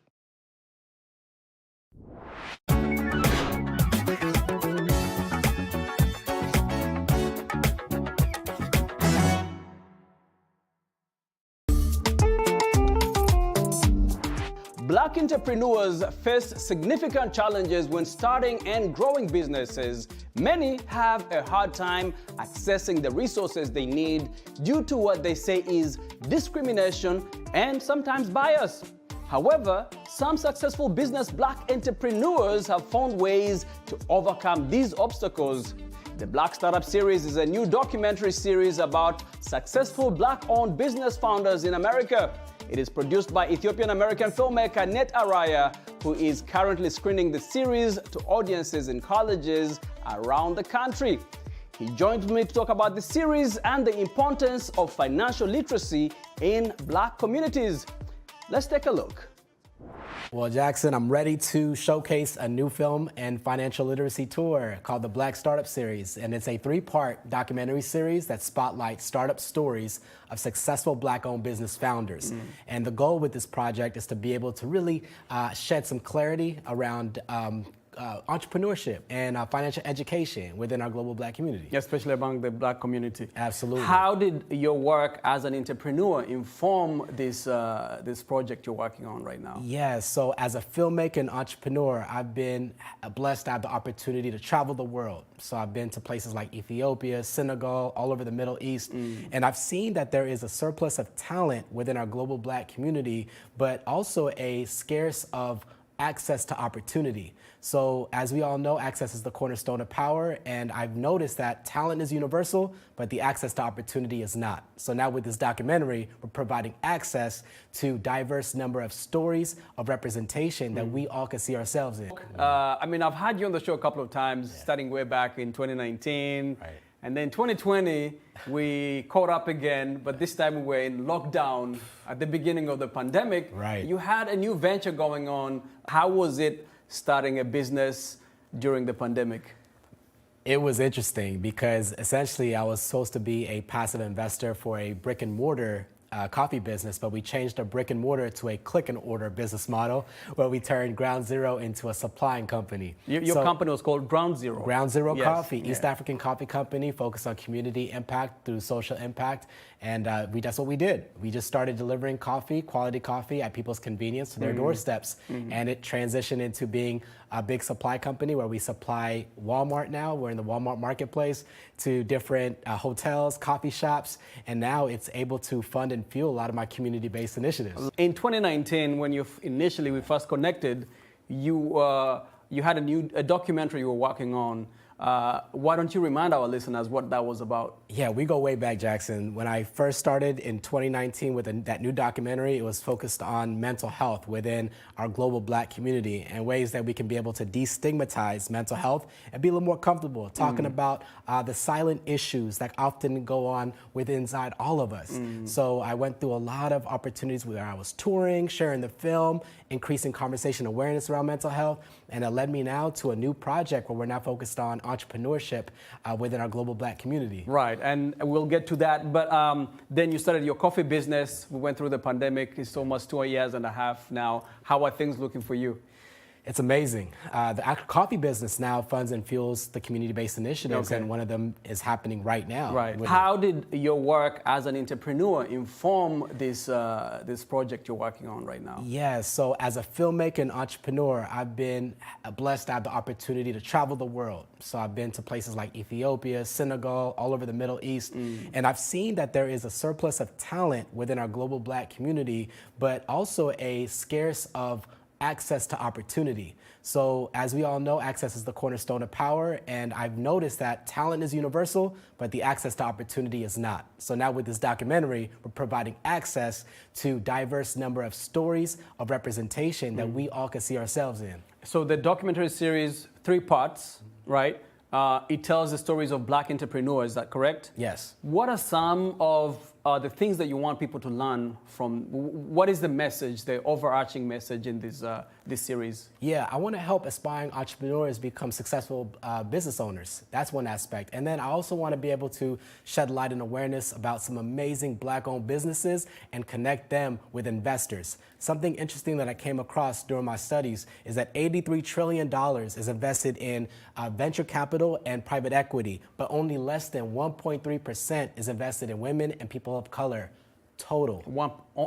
[SPEAKER 6] Black entrepreneurs face significant challenges when starting and growing businesses. Many have a hard time accessing the resources they need due to what they say is discrimination and sometimes bias. However, some successful business Black entrepreneurs have found ways to overcome these obstacles. The Black Startup Series is a new documentary series about successful Black-owned business founders in America. It is produced by Ethiopian-American filmmaker Net Araya, who is currently screening the series to audiences in colleges around the country. He joined me to talk about the series and the importance of financial literacy in Black communities. Let's take a look.
[SPEAKER 2] Well, Jackson, I'm ready to showcase a new film and financial literacy tour called the Black Startup Series. And it's a 3-part documentary series that spotlights startup stories of successful Black-owned business founders. And the goal with this project is to be able to really shed some clarity around entrepreneurship and financial education within our global Black community.
[SPEAKER 6] Especially among the Black community.
[SPEAKER 2] Absolutely.
[SPEAKER 6] How did your work as an entrepreneur inform this project you're working on right now?
[SPEAKER 2] Yeah, so as a filmmaker and entrepreneur, I've been blessed to have the opportunity to travel the world. So I've been to places like Ethiopia, Senegal, all over the Middle East, and I've seen that there is a surplus of talent within our global Black community, but also a scarce of access to opportunity. So as we all know, access is the cornerstone of power, and I've noticed that talent is universal, but the access to opportunity is not. So now with this documentary, we're providing access to diverse number of stories of representation that we all can see ourselves in.
[SPEAKER 6] I mean, I've had you on the show a couple of times, starting way back in 2019. Right. And then 2020, we caught up again, but this time we were in lockdown at the beginning of the pandemic.
[SPEAKER 2] Right.
[SPEAKER 6] You had a new venture going on. How was it starting a business during the pandemic?
[SPEAKER 2] It was interesting because essentially I was supposed to be a passive investor for a brick and mortar coffee business, but we changed our brick and mortar to a click and order business model where we turned Ground Zero into a supplying company.
[SPEAKER 6] Your company was called Ground Zero.
[SPEAKER 2] Ground Zero
[SPEAKER 6] Yes.
[SPEAKER 2] Coffee, East African coffee company focused on community impact through social impact. And that's what we did. We just started delivering coffee, quality coffee at people's convenience to their doorsteps. And it transitioned into being a big supply company where we supply Walmart now. We're in the Walmart marketplace to different hotels, coffee shops. And now it's able to fund and fuel a lot of my community-based initiatives.
[SPEAKER 6] In 2019, when we first connected, you had a documentary you were working on. Why don't you remind our listeners what that was about?
[SPEAKER 2] Yeah, we go way back, Jackson. When I first started in 2019 with that new documentary, it was focused on mental health within our global Black community and ways that we can be able to destigmatize mental health and be a little more comfortable talking about the silent issues that often go on inside all of us. So I went through a lot of opportunities where I was touring, sharing the film, increasing conversation awareness around mental health, and it led me now to a new project where we're now focused on entrepreneurship within our global Black community.
[SPEAKER 6] Right, and we'll get to that. But then you started your coffee business. We went through the pandemic. It's almost 2.5 years now. How are things looking for you?
[SPEAKER 2] It's amazing. The coffee business now funds and fuels the community-based initiatives, and one of them is happening right now.
[SPEAKER 6] Right. How did your work as an entrepreneur inform this project you're working on right now?
[SPEAKER 2] Yeah, so as a filmmaker and entrepreneur, I've been blessed to have the opportunity to travel the world. So I've been to places like Ethiopia, Senegal, all over the Middle East, and I've seen that there is a surplus of talent within our global Black community, but also a scarce of access to opportunity. So as we all know, access is the cornerstone of power, and I've noticed that talent is universal, but the access to opportunity is not. So now with this documentary, we're providing access to diverse number of stories of representation that we all can see ourselves in.
[SPEAKER 6] So the documentary series, 3 parts, right? It tells the stories of Black entrepreneurs, is that correct?
[SPEAKER 2] Yes.
[SPEAKER 6] What are some of the things that you want people to learn from? What is the message, the overarching message in this series?
[SPEAKER 2] Yeah, I want to help aspiring entrepreneurs become successful business owners. That's one aspect. And then I also want to be able to shed light and awareness about some amazing Black-owned businesses and connect them with investors. Something interesting that I came across during my studies is that $83 trillion is invested in venture capital and private equity, but only less than 1.3% is invested in women and people of color. Total.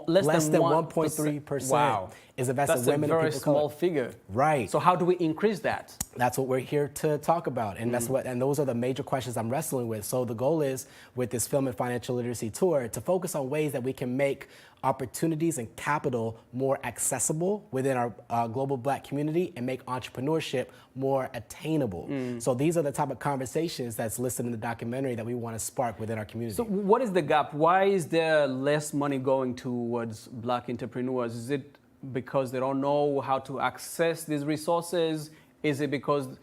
[SPEAKER 6] Less than
[SPEAKER 2] 1.3%
[SPEAKER 6] wow.
[SPEAKER 2] is invested in women and people of color.
[SPEAKER 6] That's a very small figure.
[SPEAKER 2] Right.
[SPEAKER 6] So how do we increase that?
[SPEAKER 2] That's what we're here to talk about, and and those are the major questions I'm wrestling with. So the goal is, with this film and financial literacy tour, to focus on ways that we can make opportunities and capital more accessible within our global Black community and make entrepreneurship more attainable. So these are the type of conversations that's listed in the documentary that we want to spark within our community.
[SPEAKER 6] So what is the gap? Why is there less money going towards Black entrepreneurs? Is it because they don't know how to access these resources? Is it because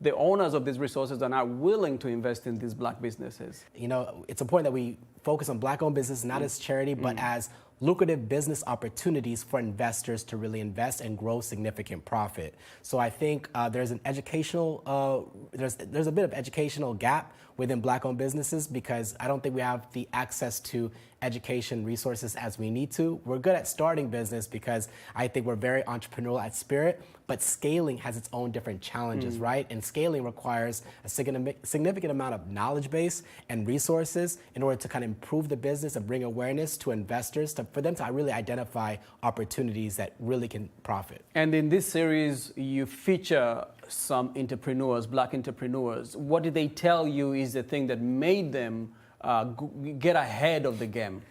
[SPEAKER 6] the owners of these resources are not willing to invest in these Black businesses?
[SPEAKER 2] You know, it's important that we focus on Black-owned business, not as charity, but as lucrative business opportunities for investors to really invest and grow significant profit. So I think there's an educational, there's a bit of educational gap within Black-owned businesses, because I don't think we have the access to education resources as we need to. We're good at starting business because I think we're very entrepreneurial at spirit, but scaling has its own different challenges, right? And scaling requires a significant amount of knowledge base and resources in order to kind of improve the business and bring awareness to investors, for them to really identify opportunities that really can profit.
[SPEAKER 6] And in this series, you feature some entrepreneurs, Black entrepreneurs. What did they tell you is the thing that made them get ahead of the game?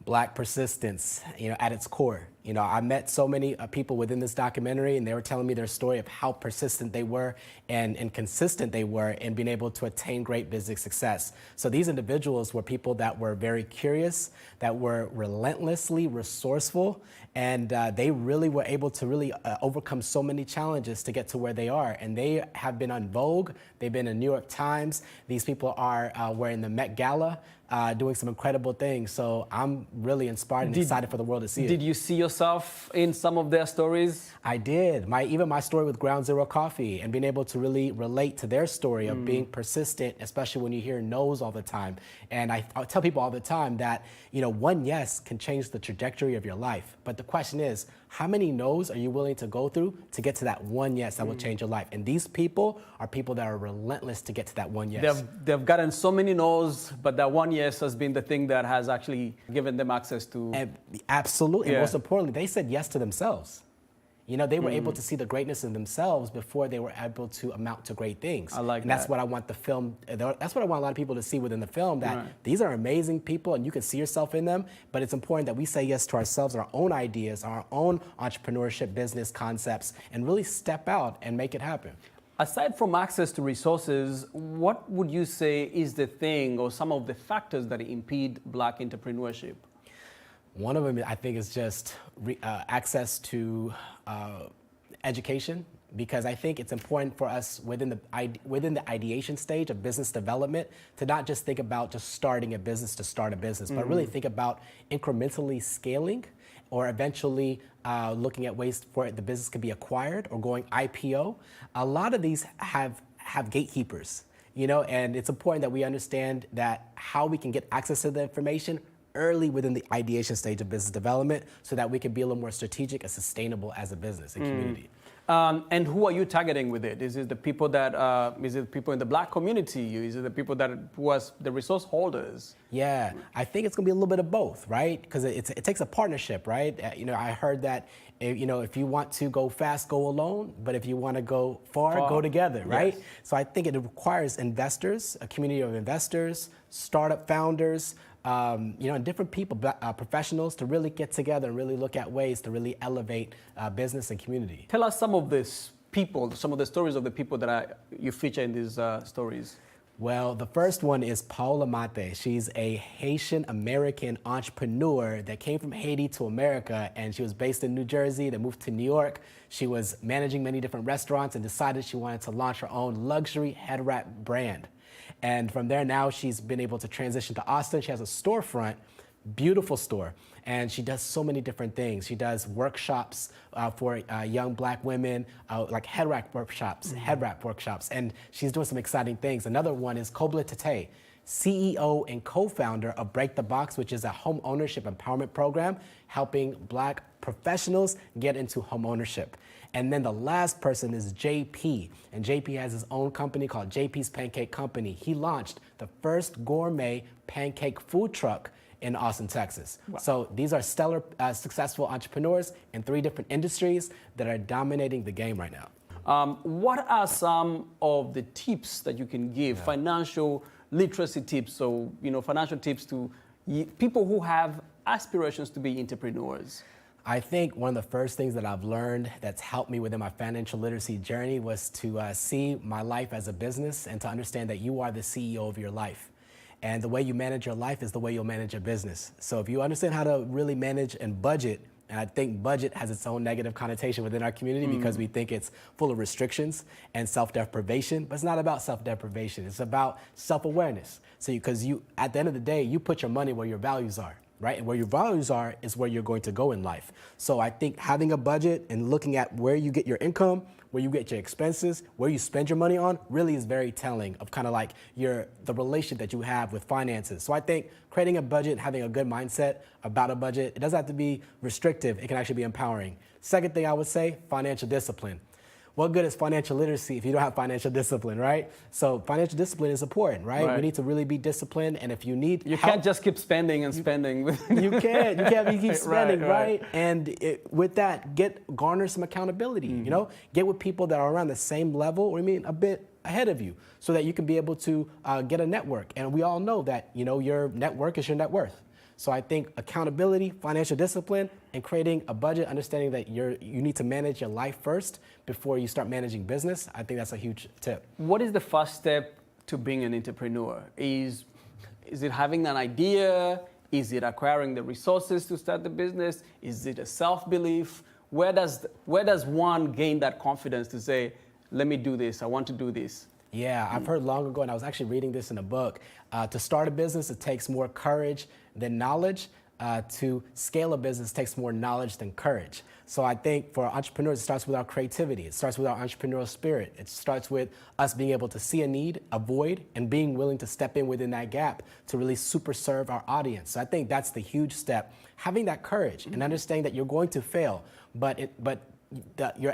[SPEAKER 2] Black persistence, at its core. I met so many people within this documentary, and they were telling me their story of how persistent they were and consistent they were in being able to attain great business success. So these individuals were people that were very curious, that were relentlessly resourceful, and they really were able to really overcome so many challenges to get to where they are. And they have been on Vogue, they've been in New York Times, these people were in the Met Gala, doing some incredible things. So I'm really inspired and excited for the world to see it.
[SPEAKER 6] Did you see yourself in some of their stories?
[SPEAKER 2] I did. Even my story with Ground Zero Coffee, and being able to really relate to their story of being persistent, especially when you hear no's all the time. And I tell people all the time that, one yes can change the trajectory of your life. But the question is, how many no's are you willing to go through to get to that one yes that will change your life? And these people are people that are relentless to get to that one yes.
[SPEAKER 6] They've gotten so many no's, but that one yes has been the thing that has actually given them access to...
[SPEAKER 2] Absolutely. And most importantly, they said yes to themselves. They were able to see the greatness in themselves before they were able to amount to great things.
[SPEAKER 6] I like
[SPEAKER 2] and that's what I want the film, that's what I want a lot of people to see within the film, that these are amazing people and you can see yourself in them, but it's important that we say yes to ourselves, our own ideas, our own entrepreneurship business concepts, and really step out and make it happen.
[SPEAKER 6] Aside from access to resources, what would you say is the thing or some of the factors that impede Black entrepreneurship?
[SPEAKER 2] One of them, I think, is just access to education, because I think it's important for us within the ideation stage of business development to not just think about just starting a business to start a business, but really think about incrementally scaling, or eventually looking at ways for the business could be acquired or going IPO. A lot of these have gatekeepers, and it's important that we understand that how we can get access to the information early within the ideation stage of business development, so that we can be a little more strategic and sustainable as a business and community.
[SPEAKER 6] And who are you targeting with it? Is it the people that, is it people in the Black community? Is it the people who are the resource holders?
[SPEAKER 2] Yeah, I think it's gonna be a little bit of both, right? Because it takes a partnership, right? I heard that if you want to go fast, go alone. But if you want to go far, go together, right?
[SPEAKER 6] Yes.
[SPEAKER 2] So I think it requires investors, a community of investors, startup founders, and different people, professionals, to really get together and really look at ways to really elevate business and community.
[SPEAKER 6] Tell us some of these people, some of the stories of the people that you feature in these stories.
[SPEAKER 2] Well, the first one is Paola Mate. She's a Haitian-American entrepreneur that came from Haiti to America, and she was based in New Jersey, then moved to New York. She was managing many different restaurants and decided she wanted to launch her own luxury head wrap brand. And from there, now she's been able to transition to Austin. She has a storefront, beautiful store, and she does so many different things. She does workshops for young Black women, like head wrap workshops, and she's doing some exciting things. Another one is Kobla Tate, CEO and co-founder of Break the Box, which is a home ownership empowerment program helping Black professionals get into home ownership. And then the last person is JP, and JP has his own company called JP's Pancake Company. He launched the first gourmet pancake food truck in Austin, Texas. Wow. So these are stellar, successful entrepreneurs in 3 different industries that are dominating the game right now.
[SPEAKER 6] What are some of the tips that you can give, financial literacy tips, so financial tips to people who have aspirations to be entrepreneurs?
[SPEAKER 2] I think one of the first things that I've learned that's helped me within my financial literacy journey was to see my life as a business and to understand that you are the CEO of your life. And the way you manage your life is the way you'll manage your business. So if you understand how to really manage and budget, and I think budget has its own negative connotation within our community because we think it's full of restrictions and self-deprivation, but it's not about self-deprivation. It's about self-awareness. So because at the end of the day, you put your money where your values are, right? And where your values are is where you're going to go in life. So I think having a budget and looking at where you get your income, where you get your expenses, where you spend your money on, really is very telling of kind of like the relation that you have with finances. So I think creating a budget, having a good mindset about a budget, it doesn't have to be restrictive, it can actually be empowering. Second thing I would say, financial discipline. What good is financial literacy if you don't have financial discipline, right? So financial discipline is important, right? We need to really be disciplined, and if you need
[SPEAKER 6] You can't just keep spending and spending.
[SPEAKER 2] You can't keep spending, right? And with that, garner some accountability, Get with people that are around the same level, or a bit ahead of you, so that you can be able to get a network. And we all know that, your network is your net worth. So I think accountability, financial discipline, and creating a budget, understanding that you need to manage your life first before you start managing business, I think that's a huge tip.
[SPEAKER 6] What is the first step to being an entrepreneur? Is it having an idea? Is it acquiring the resources to start the business? Is it a self-belief? Where does one gain that confidence to say, let me do this, I want to do this?
[SPEAKER 2] Yeah, I've heard long ago, and I was actually reading this in a book. To start a business, it takes more courage than knowledge. To scale a business takes more knowledge than courage. So I think for entrepreneurs, it starts with our creativity. It starts with our entrepreneurial spirit. It starts with us being able to see a need, a void, and being willing to step in within that gap to really super serve our audience. So I think that's the huge step. Having that courage and understanding that you're going to fail, but your